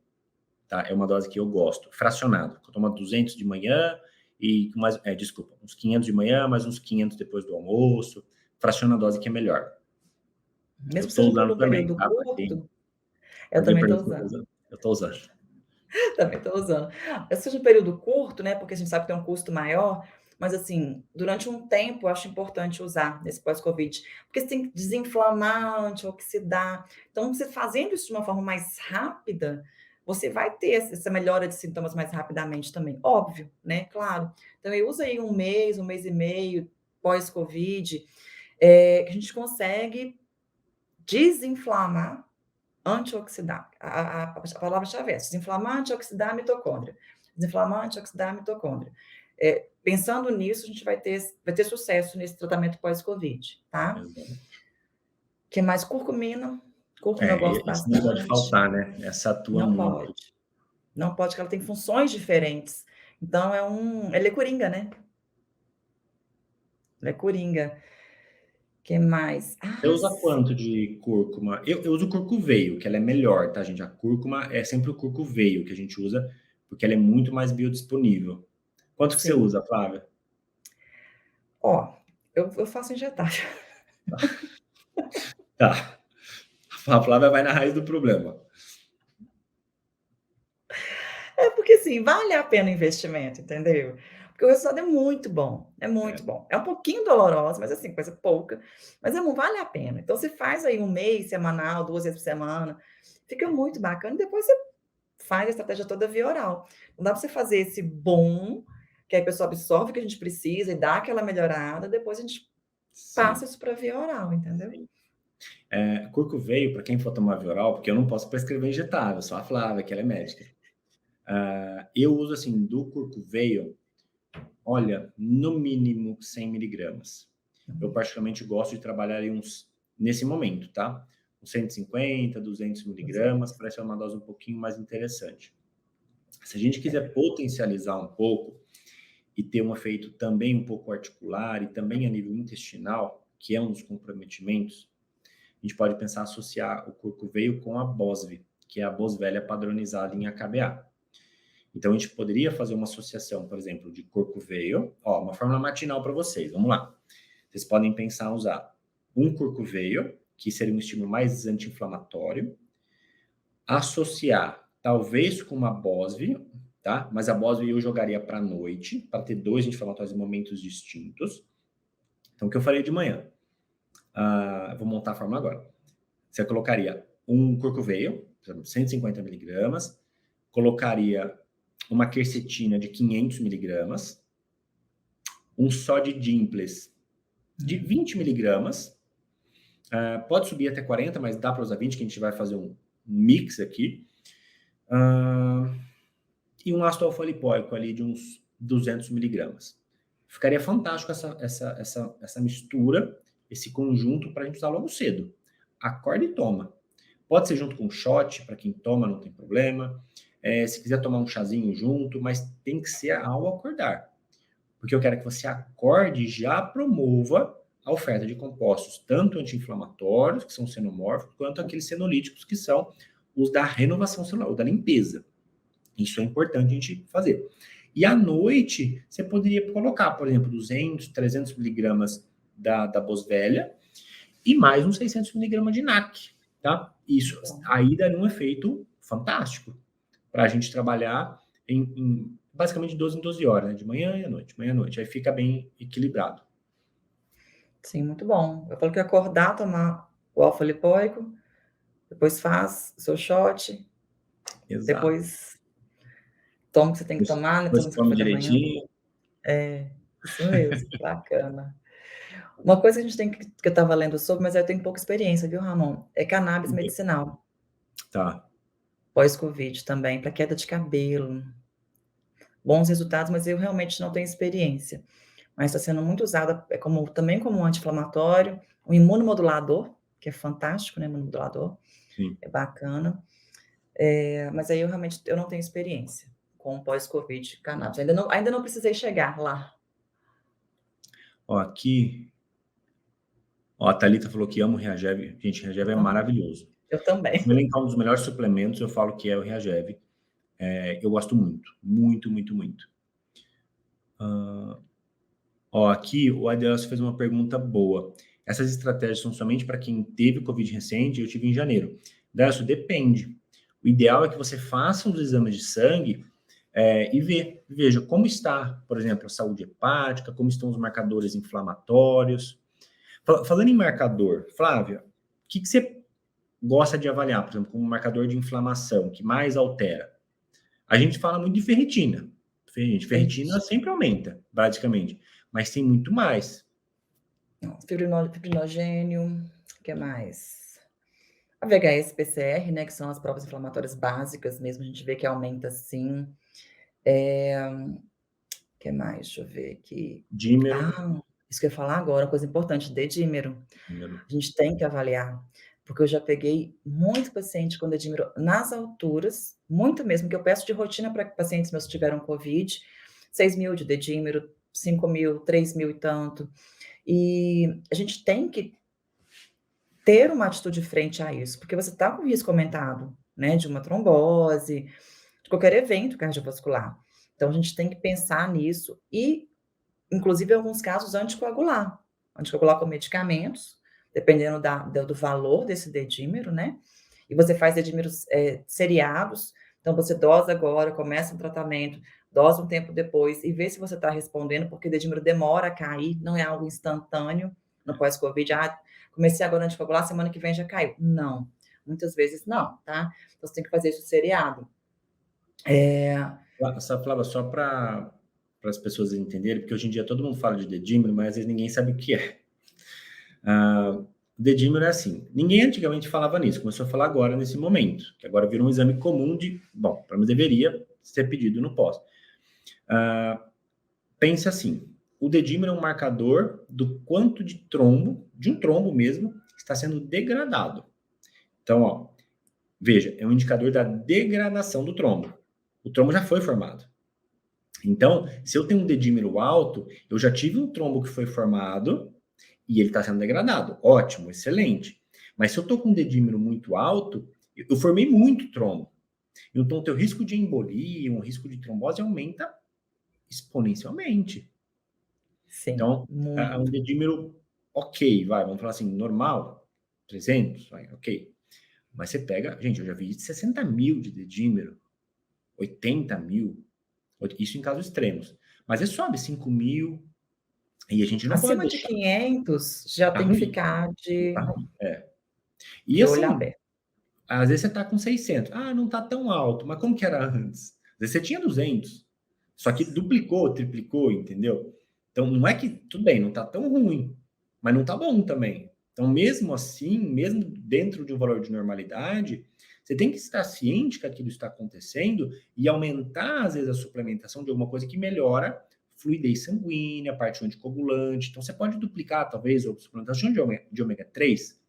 Tá? É uma dose que eu gosto. Fracionado. Eu tomo 200 de manhã e mais... desculpa, uns 500 de manhã, mais uns 500 depois do almoço. Fraciona a dose que é melhor. Eu Mesmo que tô seja por usando um também, período tá? curto, eu Porque também estou pergunta se eu tô usando. usando. Eu tô usando. Também estou usando. Mesmo que seja um período curto, né? Porque a gente sabe que tem um custo maior, mas assim, durante um tempo eu acho importante usar nesse pós-Covid, porque você tem que desinflamar, antioxidar. Então, você fazendo isso de uma forma mais rápida, você vai ter essa melhora de sintomas mais rapidamente também. Óbvio, né? Claro. Então, eu uso aí um mês e meio pós-Covid, que a gente consegue desinflamar, antioxidar. A palavra-chave é essa: desinflamar, antioxidar a mitocôndria. Desinflamar, antioxidar a mitocôndria. Pensando nisso, a gente vai ter sucesso nesse tratamento pós-Covid, tá? Exato. Que mais? Curcumina. Curcumina eu gosto Isso não pode bastante. faltar, né? Essa atua Não muito. pode. Não pode, porque ela tem funções diferentes. Então, ele é coringa, né? Ele é coringa. Que mais? Você usa quanto de cúrcuma? Eu uso curcuveio, que ela é melhor, tá, gente? A cúrcuma é sempre o curcuveio que a gente usa, porque ela é muito mais biodisponível. Quanto que você Sim. usa, Flávia? Ó, eu faço injetar. Tá. A Flávia vai na raiz do problema. Porque assim, vale a pena o investimento, entendeu? Porque o resultado é muito bom, é muito bom. É um pouquinho doloroso, mas assim, coisa pouca, mas vale a pena. Então você faz aí um mês semanal, 2 vezes por semana, fica muito bacana, e depois você faz a estratégia toda via oral. Não dá para você fazer esse bom, que aí a pessoa absorve o que a gente precisa e dá aquela melhorada, depois a gente Sim, passa isso para via oral, entendeu? sim. Curcuveio, para quem for tomar via oral, porque eu não posso prescrever injetável, só a Flávia, que ela é médica. Eu uso, assim, do curcuveio, olha, no mínimo 100 miligramas. Eu particularmente gosto de trabalhar aí nesse momento, tá? Uns 150, 200 miligramas, parece ser uma dose um pouquinho mais interessante. Se a gente quiser potencializar um pouco e ter um efeito também um pouco articular e também a nível intestinal, que é um dos comprometimentos, a gente pode pensar associar o curcuveio com a Bosv, que é a boswellia padronizada em AKBA. Então, a gente poderia fazer uma associação, por exemplo, de curcuveio, uma fórmula matinal para vocês, vamos lá. Vocês podem pensar em usar um curcuveio, que seria um estímulo mais anti-inflamatório, associar talvez com uma Bosv, tá? Mas a Bosv eu jogaria para a noite, para ter 2 anti-inflamatórios em momentos distintos. Então, o que eu faria de manhã? Vou montar a fórmula agora. Você colocaria um curcuveio, por exemplo, 150 miligramas, colocaria uma quercetina de 500 miligramas, um só de Dimples de 20 miligramas, pode subir até 40, mas dá para usar 20, que a gente vai fazer um mix aqui, e um ácido alfa-lipoico ali de uns 200 miligramas. Ficaria fantástico essa mistura, esse conjunto para a gente usar logo cedo. Acorda e toma. Pode ser junto com um shot, para quem toma não tem problema. Se quiser tomar um chazinho junto, mas tem que ser ao acordar. Porque eu quero que você acorde e já promova a oferta de compostos, tanto anti-inflamatórios, que são xenomórficos, quanto aqueles senolíticos, que são os da renovação celular, ou da limpeza. Isso é importante a gente fazer. E à noite, você poderia colocar, por exemplo, 200, 300 miligramas da Boswellia e mais uns 600 miligramas de NAC, tá? Isso aí daria um efeito fantástico para a gente trabalhar em basicamente 12 em 12 horas, né? De manhã e à noite, manhã e à noite. Aí fica bem equilibrado. Sim, muito bom. Eu falo que acordar, tomar o alfa-lipoico, depois faz o seu shot, Exato. depois toma o que você tem que tomar, né? Depois Toma o seu come café da manhã. direitinho. Isso mesmo, bacana. Uma coisa que a gente tem que eu estava lendo sobre, mas eu tenho pouca experiência, viu, Ramon? É cannabis medicinal, Tá. pós-Covid também, para queda de cabelo. Bons resultados, mas eu realmente não tenho experiência. Mas está sendo muito usada também como um anti-inflamatório, um imunomodulador, que é fantástico, né, imunomodulador, Sim. é bacana. Mas aí eu realmente não tenho experiência com pós-Covid cannabis. Ainda não precisei chegar lá. Aqui, a Thalita falou que ama o Reagev. Gente, o Reagev é maravilhoso. Eu também. Se eu elencar um dos melhores suplementos, eu falo que é o Reagev. Eu gosto muito, muito, muito, muito. Aqui o Adelso fez uma pergunta boa. Essas estratégias são somente para quem teve Covid recente? Eu tive em janeiro. Adelso, depende. O ideal é que você faça os exames de sangue e veja como está, por exemplo, a saúde hepática, como estão os marcadores inflamatórios. Falando em marcador, Flávia, o que você gosta de avaliar, por exemplo, como marcador de inflamação, que mais altera? A gente fala muito de ferritina. Ferritina sempre aumenta, praticamente. Mas tem muito mais. Fibrinogênio, o que mais? A VHS-PCR, né, que são as provas inflamatórias básicas mesmo, a gente vê que aumenta sim. O que mais? Deixa eu ver aqui. Dímero. Isso que eu ia falar agora, coisa importante, dedímero. A gente tem que avaliar, porque eu já peguei muito paciente com dedímero nas alturas, muito mesmo, que eu peço de rotina para pacientes meus que tiveram Covid, 6.000 de dedímero, 5.000, 3.000 e tanto. E a gente tem que ter uma atitude frente a isso, porque você está com risco aumentado, né, de uma trombose, de qualquer evento cardiovascular. Então, a gente tem que pensar nisso e, inclusive, em alguns casos, anticoagular com medicamentos, dependendo do valor desse dedímero, né? E você faz dedímeros seriados, então você dosa agora, começa um tratamento, dosa um tempo depois e vê se você está respondendo, porque dedímero demora a cair, não é algo instantâneo no pós-Covid. Comecei agora a anticoagular, semana que vem já caiu. Não, muitas vezes não, tá? Então você tem que fazer isso seriado. Flávia, só para as pessoas entenderem, porque hoje em dia todo mundo fala de dedímero, mas às vezes ninguém sabe o que é. Dedímero é assim, ninguém antigamente falava nisso, começou a falar agora nesse momento, que agora virou um exame comum pelo menos deveria ser pedido no pós. Pensa assim, o dedímero é um marcador do quanto de um trombo mesmo, está sendo degradado. Então, veja, é um indicador da degradação do trombo. O trombo já foi formado. Então, se eu tenho um dedímero alto, eu já tive um trombo que foi formado e ele está sendo degradado. Ótimo, excelente. Mas se eu estou com um dedímero muito alto, eu formei muito trombo. Então, o teu risco de embolia, um risco de trombose aumenta exponencialmente. Sim, então, um dedímero ok, vamos falar assim, normal, 300, ok. Mas você pega, gente, eu já vi 60 mil de dedímero, 80 mil, isso em casos extremos. Mas sobe 5 mil, e a gente não acima pode de deixar. 500 já tem que ficar de E olho assim, aberto. Às vezes você está com 600. Ah, não está tão alto. Mas como que era antes? Às vezes você tinha 200. Só que duplicou, triplicou, entendeu? Então, não é que, tudo bem, não está tão ruim, mas não está bom também. Então, mesmo assim, mesmo dentro de um valor de normalidade, você tem que estar ciente que aquilo está acontecendo e aumentar, às vezes, a suplementação de alguma coisa que melhora fluidez sanguínea, parte anticoagulante. Então, você pode duplicar, talvez, a suplementação de ômega 3.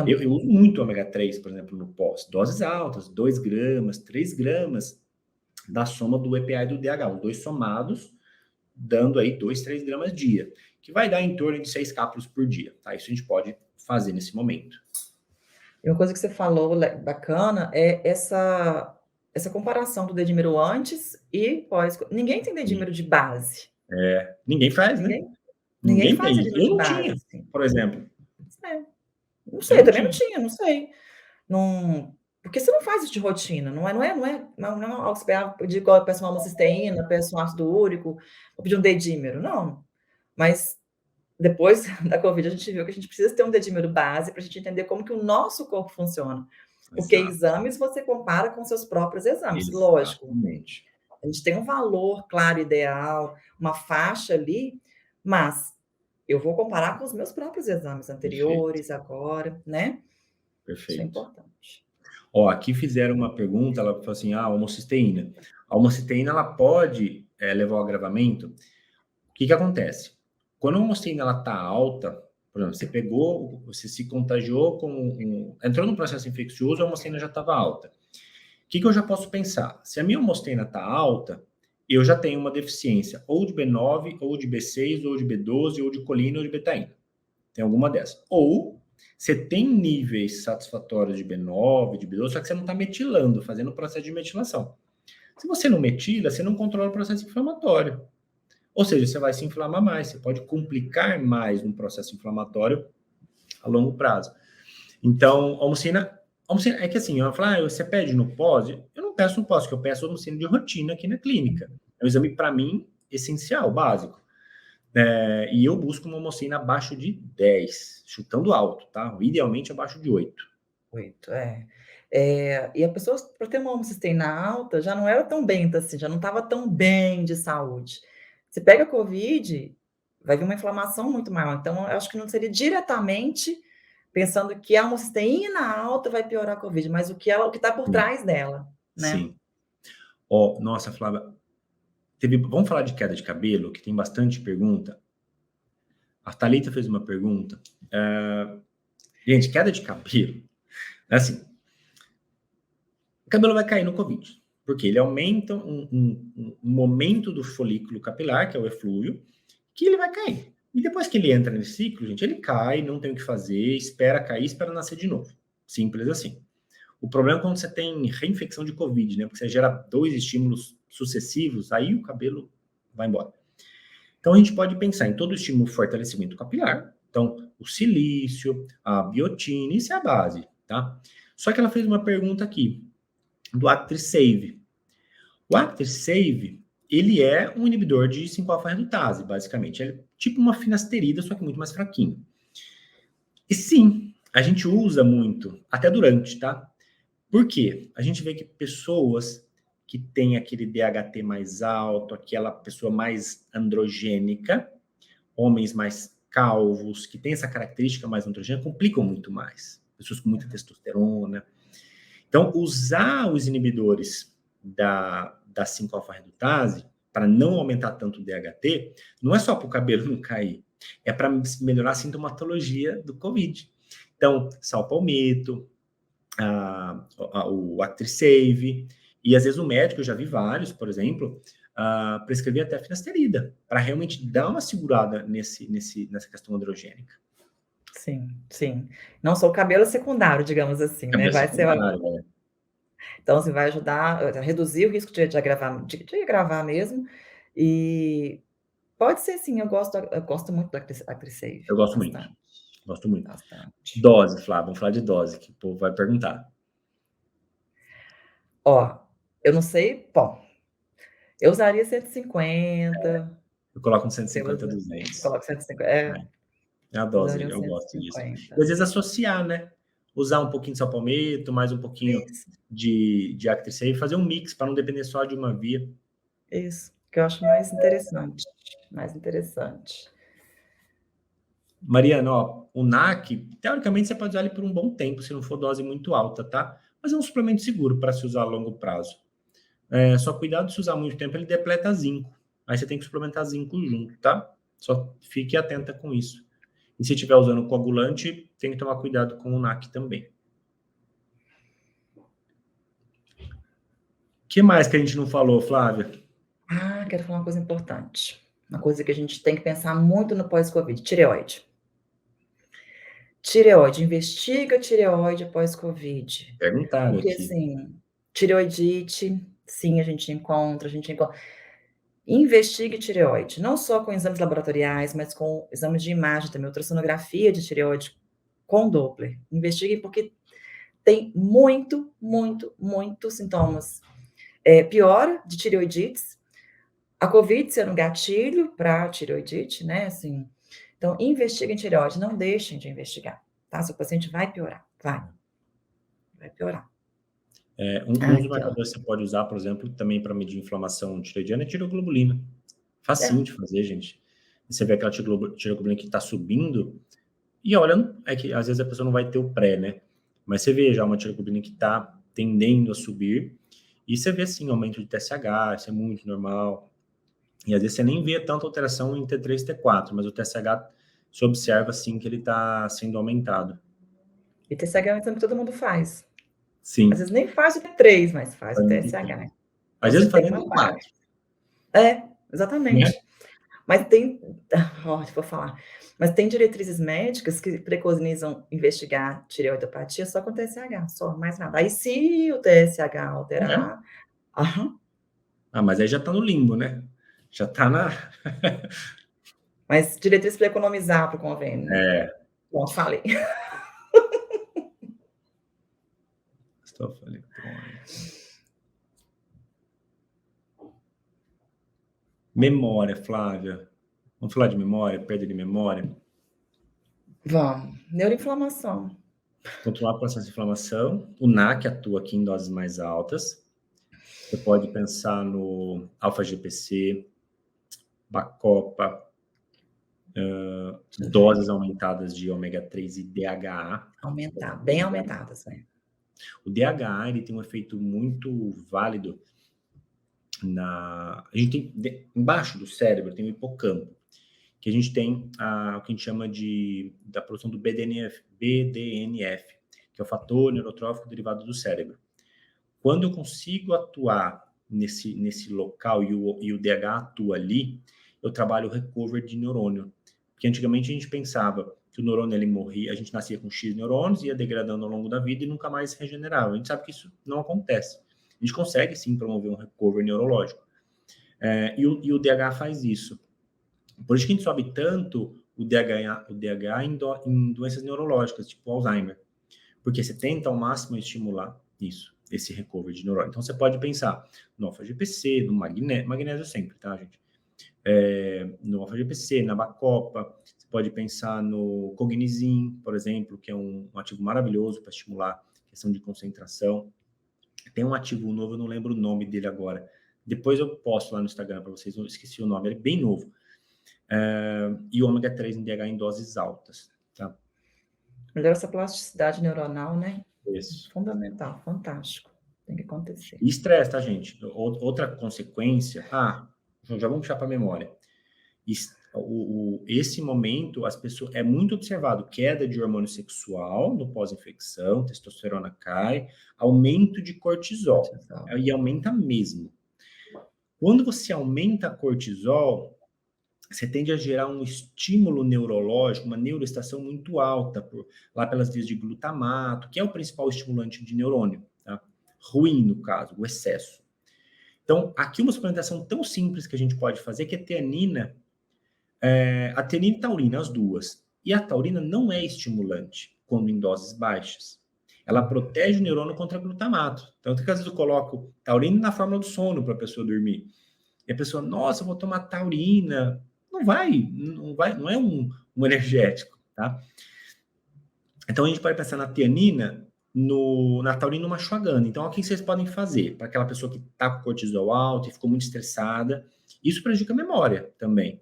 Eu uso muito ômega 3, por exemplo, no pós. Doses altas, 2 gramas, 3 gramas da soma do EPA e do DH, os dois somados, dando aí 2, 3 gramas dia, que vai dar em torno de 6 cápsulas por dia, tá? Isso a gente pode fazer nesse momento. E uma coisa que você falou bacana é essa comparação do dedímero antes e pós. Ninguém tem dedímero de base. Ninguém faz, né? Ninguém faz tem. dedímero Eu de não base, tinha, assim. por exemplo. Não Eu sei, não também não tinha. tinha, não sei. Não, porque você não faz isso de rotina, não é algo que você pedir igual eu peço uma homocisteína, peço um ácido úrico, vou pedir um dedímero, não. Mas depois da Covid a gente viu que a gente precisa ter um dedímero base para a gente entender como que o nosso corpo funciona. Porque Exato. exames você compara com seus próprios exames, lógico. Exatamente. A gente tem um valor claro, ideal, uma faixa ali, mas eu vou comparar com os meus próprios exames anteriores, agora, né? Isso é Perfeito. importante. Ó, aqui fizeram uma pergunta, ela falou assim, homocisteína. A homocisteína, ela pode levar ao agravamento? O que acontece? Quando a homocisteína, ela tá alta, por exemplo, você se contagiou entrou num processo infeccioso, a homocisteína já estava alta. O que eu já posso pensar? Se a minha homocisteína tá alta, eu já tenho uma deficiência ou de B9, ou de B6, ou de B12, ou de colina, ou de betaína. Tem alguma dessas. Ou você tem níveis satisfatórios de B9, de B12, só que você não está metilando, fazendo o processo de metilação. Se você não metila, você não controla o processo inflamatório. Ou seja, você vai se inflamar mais, você pode complicar mais no processo inflamatório a longo prazo. Então, a homocina é que assim, eu falo, você pede no pós? Eu não peço no pós, que eu peço homocina de rotina aqui na clínica. É um exame, para mim, essencial, básico. E eu busco uma homocina abaixo de 10, chutando alto, tá? Idealmente abaixo de 8. 8, e a pessoa, para ter uma homocisteína alta, já não era tão bem, assim, já não estava tão bem de saúde. Você pega a Covid, vai vir uma inflamação muito maior. Então, eu acho que não seria diretamente pensando que a homocisteína alta vai piorar a Covid, mas o que está por trás dela, né? Sim. Nossa, Flávia, vamos falar de queda de cabelo, que tem bastante pergunta. A Thalita fez uma pergunta. Gente, queda de cabelo, assim, o cabelo vai cair no Covid, porque ele aumenta um momento do folículo capilar, que é o eflúvio, que ele vai cair. E depois que ele entra nesse ciclo, gente, ele cai, não tem o que fazer, espera cair, espera nascer de novo. Simples assim. O problema é quando você tem reinfecção de Covid, né? Porque você gera 2 estímulos sucessivos, aí o cabelo vai embora. Então, a gente pode pensar em todo o estímulo fortalecimento capilar. Então, o silício, a biotina, isso é a base, tá? Só que ela fez uma pergunta aqui, do ActRISave. O ActRISave, ele é um inibidor de 5-alfa-redutase, basicamente. É tipo uma finasterida, só que muito mais fraquinho. E sim, a gente usa muito, até durante, tá? Por quê? A gente vê que pessoas que têm aquele DHT mais alto, aquela pessoa mais androgênica, homens mais calvos, que têm essa característica mais androgênica, complicam muito mais. Pessoas com muita testosterona. Então, usar os inibidores da 5-alfa-redutase para não aumentar tanto o DHT, não é só para o cabelo não cair, é para melhorar a sintomatologia do COVID. Então, salpalmeto, o ActRISave, e às vezes o médico, eu já vi vários, por exemplo, prescrever até finasterida, para realmente dar uma segurada nessa questão androgênica. Sim, sim. Não só o cabelo secundário, digamos assim, né? Cabelo Vai ser. secundário, Então, assim, vai ajudar a reduzir o risco de agravar mesmo. E pode ser sim, eu gosto muito da ActRISave. Eu gosto muito. Bastante, Gosto muito. bastante. Dose, Flávio, vamos falar de dose, que o povo vai perguntar. Ó, eu não sei, bom, eu usaria 150. Eu coloco um Você 150 a usa? 200. Coloco 150. É a dose, Usaria um eu gosto disso. 150. E às vezes associar, né? usar um pouquinho de salpalmeto, mais um pouquinho Isso, de Active Save, fazer um mix para não depender só de uma via. isso, que eu acho mais interessante, mais interessante. Mariana, ó, o NAC, teoricamente você pode usar ele por um bom tempo, se não for dose muito alta, tá? Mas é um suplemento seguro para se usar a longo prazo. Só cuidado se usar muito tempo, ele depleta zinco. Aí você tem que suplementar zinco junto, tá? Só fique atenta com isso. E se estiver usando coagulante, tem que tomar cuidado com o NAC também. O que mais que a gente não falou, Flávia? Ah, quero falar uma coisa importante. Uma coisa que a gente tem que pensar muito no pós-Covid, tireoide. Tireoide, investiga tireoide pós-Covid. Perguntaram Porque, aqui. assim, tireoidite, sim, a gente encontra. Investigue tireoide, não só com exames laboratoriais, mas com exames de imagem também, ultrassonografia de tireoide com Doppler. Investigue porque tem muitos sintomas. Piora de tireoidites, a Covid sendo um gatilho para tireoidite, né, assim. Então, investiguem tireoide, não deixem de investigar, tá? Seu paciente vai piorar, vai piorar. Um Ai, dos que marcadores que você pode usar, por exemplo, também para medir inflamação tireoidiana é tireoglobulina. Facinho é, de fazer, gente. Você vê aquela tireoglobulina que está subindo, e olha, é que às vezes a pessoa não vai ter o pré, né? Mas você vê já uma tireoglobulina que está tendendo a subir, e você vê, sim, aumento de TSH, isso é muito normal. E às vezes você nem vê tanta alteração em T3 e T4, mas o TSH se observa, sim, que ele está sendo aumentado. e TSH é um exame que todo mundo faz. Às Sim. vezes nem faz o T3, mas faz o Fazendo T3. TSH. Às Então vezes você tem fazendo uma T4, base. né? Exatamente. Mas tem, ó, vou falar, mas tem diretrizes médicas que preconizam investigar tireoidopatia só com TSH, só, mais nada. Aí se o TSH É. alterar, aham, Ah, mas aí já está no limbo, né? Já está na. mas diretriz para economizar para o convênio. É. Pronto, falei. Estofa eletrônica. Memória, Flávia. Vamos falar de memória, perda de memória. Vamos, neuroinflamação. Controlar o processo de inflamação. O NAC atua aqui em doses mais altas. Você pode pensar no alfa-GPC, Bacopa, Deixa eu ver. doses aumentadas de ômega 3 e DHA. Aumentar, bem aumentadas, né? O DHA ele tem um efeito muito válido a gente tem embaixo do cérebro tem o hipocampo, que a gente tem o que a gente chama da produção do BDNF, que é o fator neurotrófico derivado do cérebro. Quando eu consigo atuar nesse local e o DH atua ali, eu trabalho o recovery de neurônio. Porque antigamente a gente pensava que o neurônio ele morria, a gente nascia com X neurônios, ia degradando ao longo da vida e nunca mais se regenerava. A gente sabe que isso não acontece. A gente consegue sim promover um recovery neurológico. E o DH faz isso. Por isso que a gente sobe tanto o DH em doenças neurológicas, tipo Alzheimer. Porque você tenta ao máximo estimular isso, esse recovery de neurônio. Então você pode pensar no alfa-GPC, no magnésio sempre, tá, gente? No alfa-GPC, na Bacopa, você pode pensar no Cognizin, por exemplo, que é um ativo maravilhoso para estimular a questão de concentração. Tem um ativo novo, eu não lembro o nome dele agora. Depois eu posto lá no Instagram para vocês, eu esqueci o nome, ele é bem novo. E o ômega 3 em DH em doses altas, tá? Melhora essa plasticidade neuronal, né? Isso. Fundamental, fantástico. Tem que acontecer. E estresse, tá, gente? Outra consequência. Já vamos puxar para a memória. Esse momento, as pessoas é muito observado queda de hormônio sexual no pós-infecção, testosterona cai, aumento de cortisol. E aumenta mesmo. Quando você aumenta cortisol, você tende a gerar um estímulo neurológico, uma neuroestação muito alta, lá pelas vias de glutamato, que é o principal estimulante de neurônio, tá? Ruim, no caso, o excesso. Então, aqui uma suplementação tão simples que a gente pode fazer, que é a teanina e taurina, as duas. E a taurina não é estimulante quando em doses baixas. Ela protege o neurônio contra glutamato. Tanto que às vezes eu coloco taurina na fórmula do sono para a pessoa dormir. E a pessoa, nossa, eu vou tomar taurina. Não é um energético, tá? Então a gente pode pensar na tianina, na taurina, uma ashwagandha. Então, o que vocês podem fazer para aquela pessoa que está com cortisol alto e ficou muito estressada? Isso prejudica a memória também.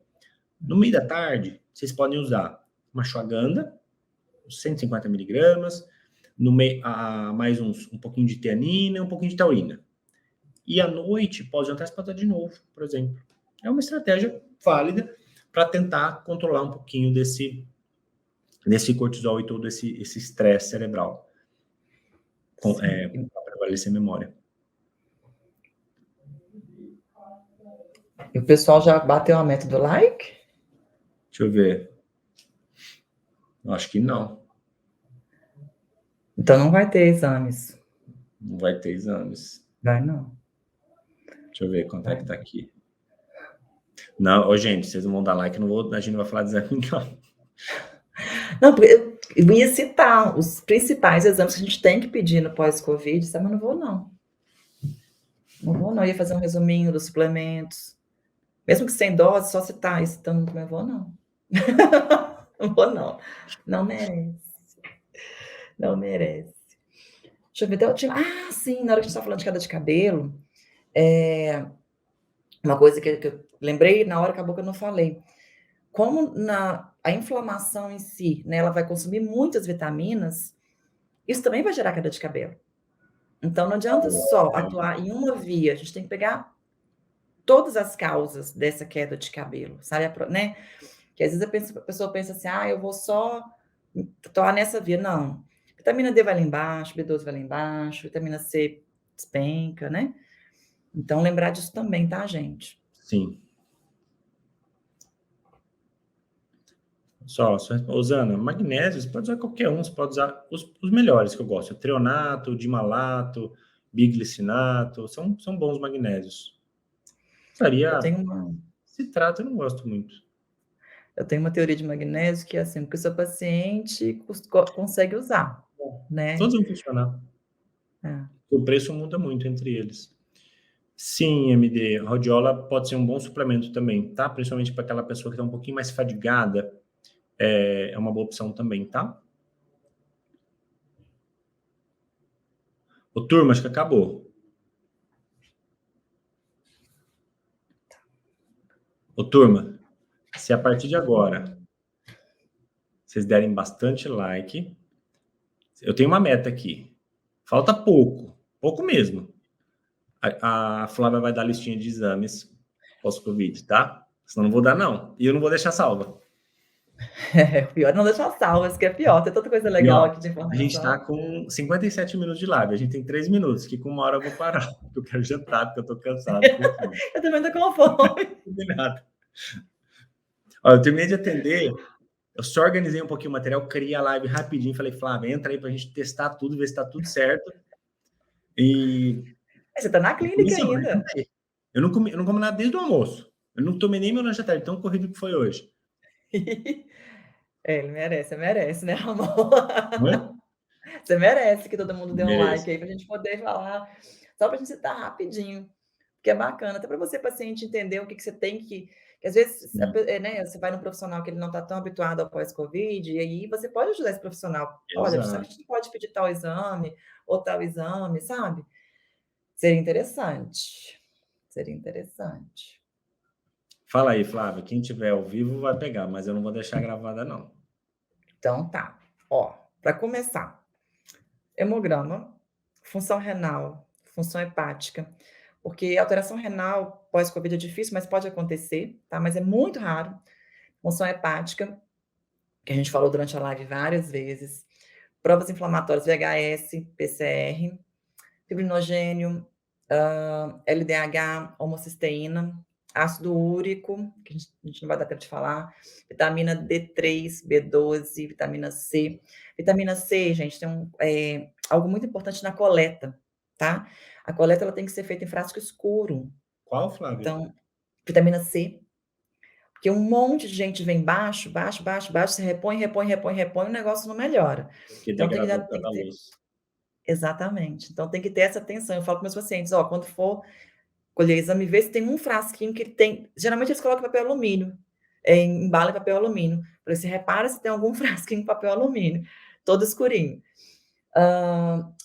No meio da tarde, vocês podem usar uma ashwagandha, 150 miligramas, no meio, mais um pouquinho de tianina e um pouquinho de taurina. E à noite, pós-jantar, você pode usar de novo, por exemplo. É uma estratégia válida para tentar controlar um pouquinho desse cortisol e todo esse estresse cerebral. Para prevalecer a memória. E o pessoal já bateu a meta do like? Deixa eu ver. Eu acho que não. Então não vai ter exames. Não vai ter exames. Vai não. Deixa eu ver quanto é que tá aqui. Não, gente, vocês não vão dar like, a gente não vai falar de exame, não. Não, porque eu ia citar os principais exames que a gente tem que pedir no pós-Covid, sabe? Mas não vou, não. Não vou, não. Eu ia fazer um resuminho dos suplementos. Mesmo que sem dose, só citar isso, então não vou, não. Não vou, não. Não merece. Não merece. Deixa eu ver. Ah, sim, na hora que a gente estava falando de queda de cabelo, uma coisa que eu lembrei, na hora acabou que eu não falei. Como a inflamação em si, né, ela vai consumir muitas vitaminas, isso também vai gerar queda de cabelo. Então, não adianta só atuar em uma via, a gente tem que pegar todas as causas dessa queda de cabelo, sabe? Né? Que às vezes a pessoa pensa assim, eu vou só atuar nessa via. Não. Vitamina D vai lá embaixo, B12 vai lá embaixo, vitamina C despenca, né? Então, lembrar disso também, tá, gente? Sim. Só usando magnésio, você pode usar qualquer um, você pode usar os melhores que eu gosto. Treonato, dimalato, biglicinato, são bons magnésios. Citrato eu não gosto muito. Eu tenho uma teoria de magnésio que é assim, que o seu paciente consegue usar, né? Todos vão funcionar. O preço muda muito entre eles. Sim, MD, rodiola pode ser um bom suplemento também, tá? Principalmente para aquela pessoa que está um pouquinho mais fadigada, é uma boa opção também, tá? Ô, turma, acho que acabou. Ô, turma, se a partir de agora vocês derem bastante like, eu tenho uma meta aqui. Falta pouco mesmo. A Flávia vai dar a listinha de exames pós-Covid, tá? Senão não vou dar, não. E eu não vou deixar salva. O pior é não deixar salva, isso que é pior. Tem tanta coisa legal aqui de informação. A gente tá com 57 minutos de live. A gente tem 3 minutos, que com 1 hora eu vou parar. Porque eu quero jantar, porque eu tô cansado. Eu também tô com fome. Combinado. Ó, eu terminei de atender, eu só organizei um pouquinho o material, criei a live rapidinho, falei, Flávia, entra aí pra gente testar tudo, ver se tá tudo certo. E... Você tá na clínica ainda. Eu não comi nada desde o almoço. Eu não tomei nem meu lanche à tarde, tão corrido que foi hoje. Ele merece, né, amor? Não é? Você merece que todo mundo dê um like aí pra gente poder falar, só pra gente citar rapidinho, porque é bacana, até para você, paciente, entender o que você tem que às vezes, né, você vai no profissional que ele não está tão habituado ao pós-Covid, e aí você pode ajudar esse profissional. Olha, a gente não pode pedir tal exame, ou tal exame, sabe? Seria interessante. Fala aí, Flávio, quem tiver ao vivo vai pegar, mas eu não vou deixar gravada, não. Então tá. Ó, para começar, hemograma, função renal, função hepática, porque alteração renal pós-Covid é difícil, mas pode acontecer, tá? Mas é muito raro. Função hepática, que a gente falou durante a live várias vezes. Provas inflamatórias, VHS, PCR, fibrinogênio, LDH, homocisteína, ácido úrico, que a gente não vai dar tempo de falar, vitamina D3, B12, vitamina C. Vitamina C, gente, tem algo muito importante na coleta, tá? A coleta ela tem que ser feita em frasco escuro. Qual, Flávio? Então, vitamina C. Porque um monte de gente vem baixo, se repõe, o negócio não melhora. Então, tem que ter... Exatamente. Então, tem que ter essa atenção. Eu falo com meus pacientes, quando for colher exame, vê se tem um frasquinho que tem... Geralmente, eles colocam papel alumínio, embala em papel alumínio. Para você repara se tem algum frasquinho em papel alumínio. todo escurinho.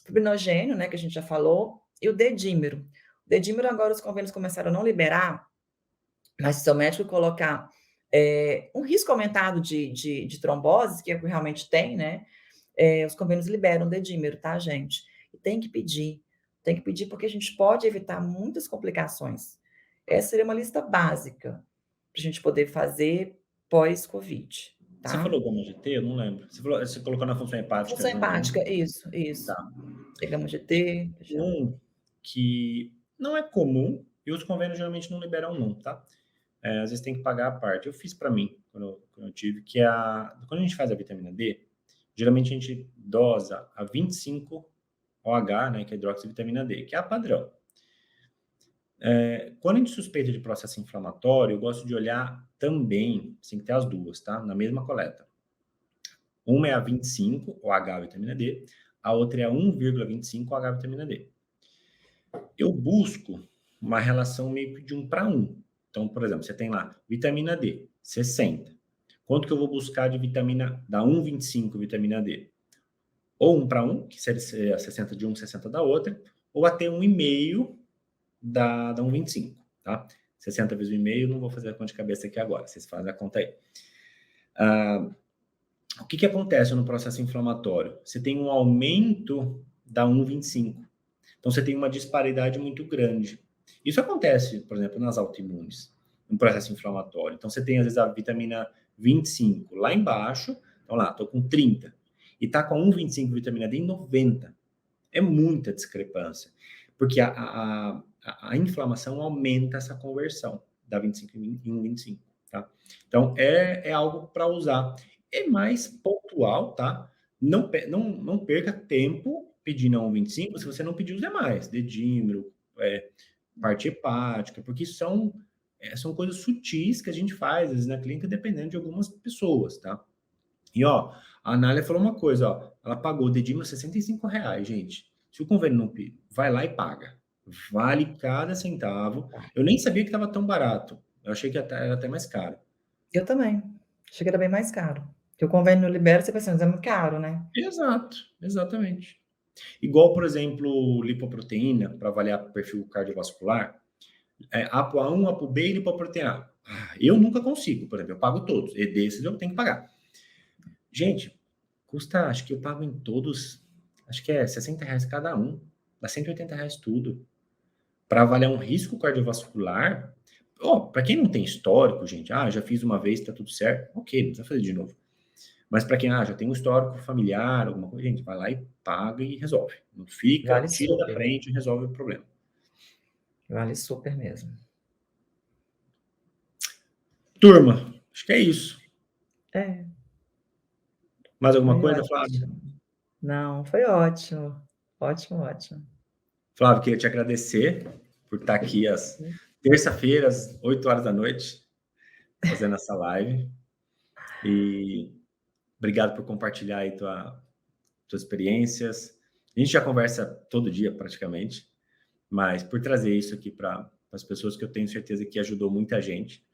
Fibrinogênio, né, que a gente já falou, e o dedímero. O dedímero agora os convênios começaram a não liberar, mas se seu médico colocar, um risco aumentado de trombose, que é o que realmente tem, né, os convênios liberam dedímero, tá, gente? E tem que pedir porque a gente pode evitar muitas complicações. Essa seria uma lista básica para a gente poder fazer pós-Covid, Você tá? falou gama-GT? Eu não lembro. Você colocou na função hepática Função junto, né? hepática, isso, isso. Tá. Pegamos GT, fechamos. Um que não é comum e os convênios geralmente não liberam não, tá? Às vezes tem que pagar a parte. Eu fiz para mim, quando eu tive, que é quando a gente faz a vitamina D, geralmente a gente dosa a 25 OH, né, que é hidroxivitamina D, que é a padrão. Quando a gente suspeita de processo inflamatório, eu gosto de olhar também, tem que ter as duas, tá? Na mesma coleta. Uma é a 25 OH vitamina D, a outra é a 1,25 OH vitamina D. Eu busco uma relação meio que de 1 para 1. Então, por exemplo, você tem lá vitamina D, 60. Quanto que eu vou buscar de vitamina da 1,25 vitamina D? Ou 1 para 1, que seria 60 de um, 60 da outra, ou até 1,5 da 1,25, tá? 60 vezes 1,5, não vou fazer a conta de cabeça aqui agora, vocês fazem a conta aí. O que acontece no processo inflamatório? Você tem um aumento da 1,25. Então, você tem uma disparidade muito grande. Isso acontece, por exemplo, nas autoimunes, no processo inflamatório. Então, você tem, às vezes, a vitamina 25 lá embaixo. Então, lá, estou com 30. E está com 1,25 vitamina D em 90. É muita discrepância. Porque a inflamação aumenta essa conversão da 25 em 1,25. Tá? Então, é algo para usar. É mais pontual, tá? Não perca tempo pedindo a 1,25 se você não pedir os demais, dedímero, parte hepática, porque são coisas sutis que a gente faz, às vezes, na clínica, dependendo de algumas pessoas, tá? E, ó, a Anália falou uma coisa, ó, ela pagou o dedímero R$65, gente. Se o convênio não pedir, vai lá e paga. Vale cada centavo. Eu nem sabia que estava tão barato. Eu achei que era até mais caro. Eu também. Achei que era bem mais caro. Porque o convênio não libera, você pensa, mas é muito caro, né? Exato, exatamente. Igual, por exemplo, lipoproteína, para avaliar perfil cardiovascular, ApoA1, ApoB e lipoproteína. Eu nunca consigo, por exemplo, eu pago todos. E desses eu tenho que pagar. Gente, custa, acho que eu pago em todos, acho que é R$60 cada um. Dá R$180 tudo. Para avaliar um risco cardiovascular, para quem não tem histórico, gente, já fiz uma vez, tá tudo certo, ok, não precisa fazer de novo. Mas para quem já tem um histórico familiar, alguma coisa, gente, vai lá e paga e resolve. Não fica, Vale tira da super. frente e resolve o problema. Vale super mesmo. Turma, acho que é isso. É. Mais alguma Foi coisa, Flávio? ótimo. Não, foi ótimo. Ótimo, ótimo. Flávio, queria te agradecer por estar aqui às terça-feiras, 8 horas da noite, fazendo essa live. E obrigado por compartilhar aí tuas experiências. A gente já conversa todo dia, praticamente, mas por trazer isso aqui para as pessoas que eu tenho certeza que ajudou muita gente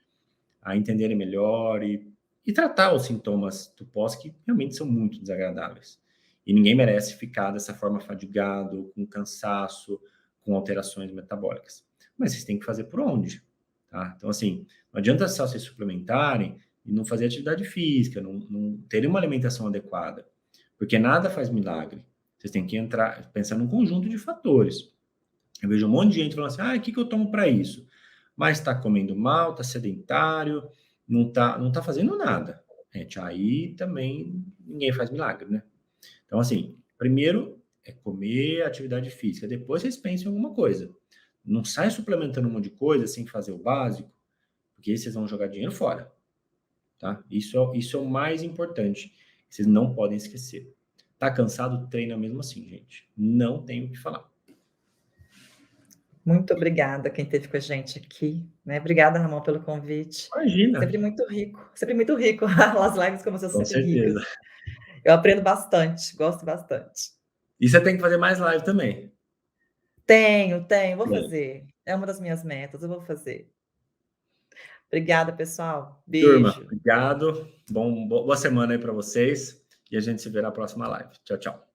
a entenderem melhor e tratar os sintomas do pós, que realmente são muito desagradáveis. E ninguém merece ficar dessa forma fadigado, com cansaço, com alterações metabólicas. Mas vocês têm que fazer por onde? Tá? Então, assim, não adianta só vocês suplementarem e não fazer atividade física, não terem uma alimentação adequada, porque nada faz milagre. Vocês têm que entrar pensando num conjunto de fatores. Eu vejo um monte de gente falando assim, o que eu tomo para isso? Mas está comendo mal, está sedentário, não tá fazendo nada. Gente, aí também ninguém faz milagre, né? Então, assim, primeiro é comer atividade física, depois vocês pensem em alguma coisa. Não sai suplementando um monte de coisa sem fazer o básico, porque aí vocês vão jogar dinheiro fora, tá? Isso é o mais importante. Vocês não podem esquecer. Tá cansado? Treina mesmo assim, gente. Não tem o que falar. Muito obrigada quem esteve com a gente aqui, né. Obrigada, Ramon, pelo convite. Imagina. Sempre muito rico. As lives com você são Com sempre ricas. certeza. Eu aprendo bastante, gosto bastante. E você tem que fazer mais live também. Tenho, vou Bem, fazer. É uma das minhas metas, eu vou fazer. Obrigada, pessoal. turma, Beijo. obrigado. Boa semana aí para vocês. e a gente se vê na próxima live. Tchau, tchau.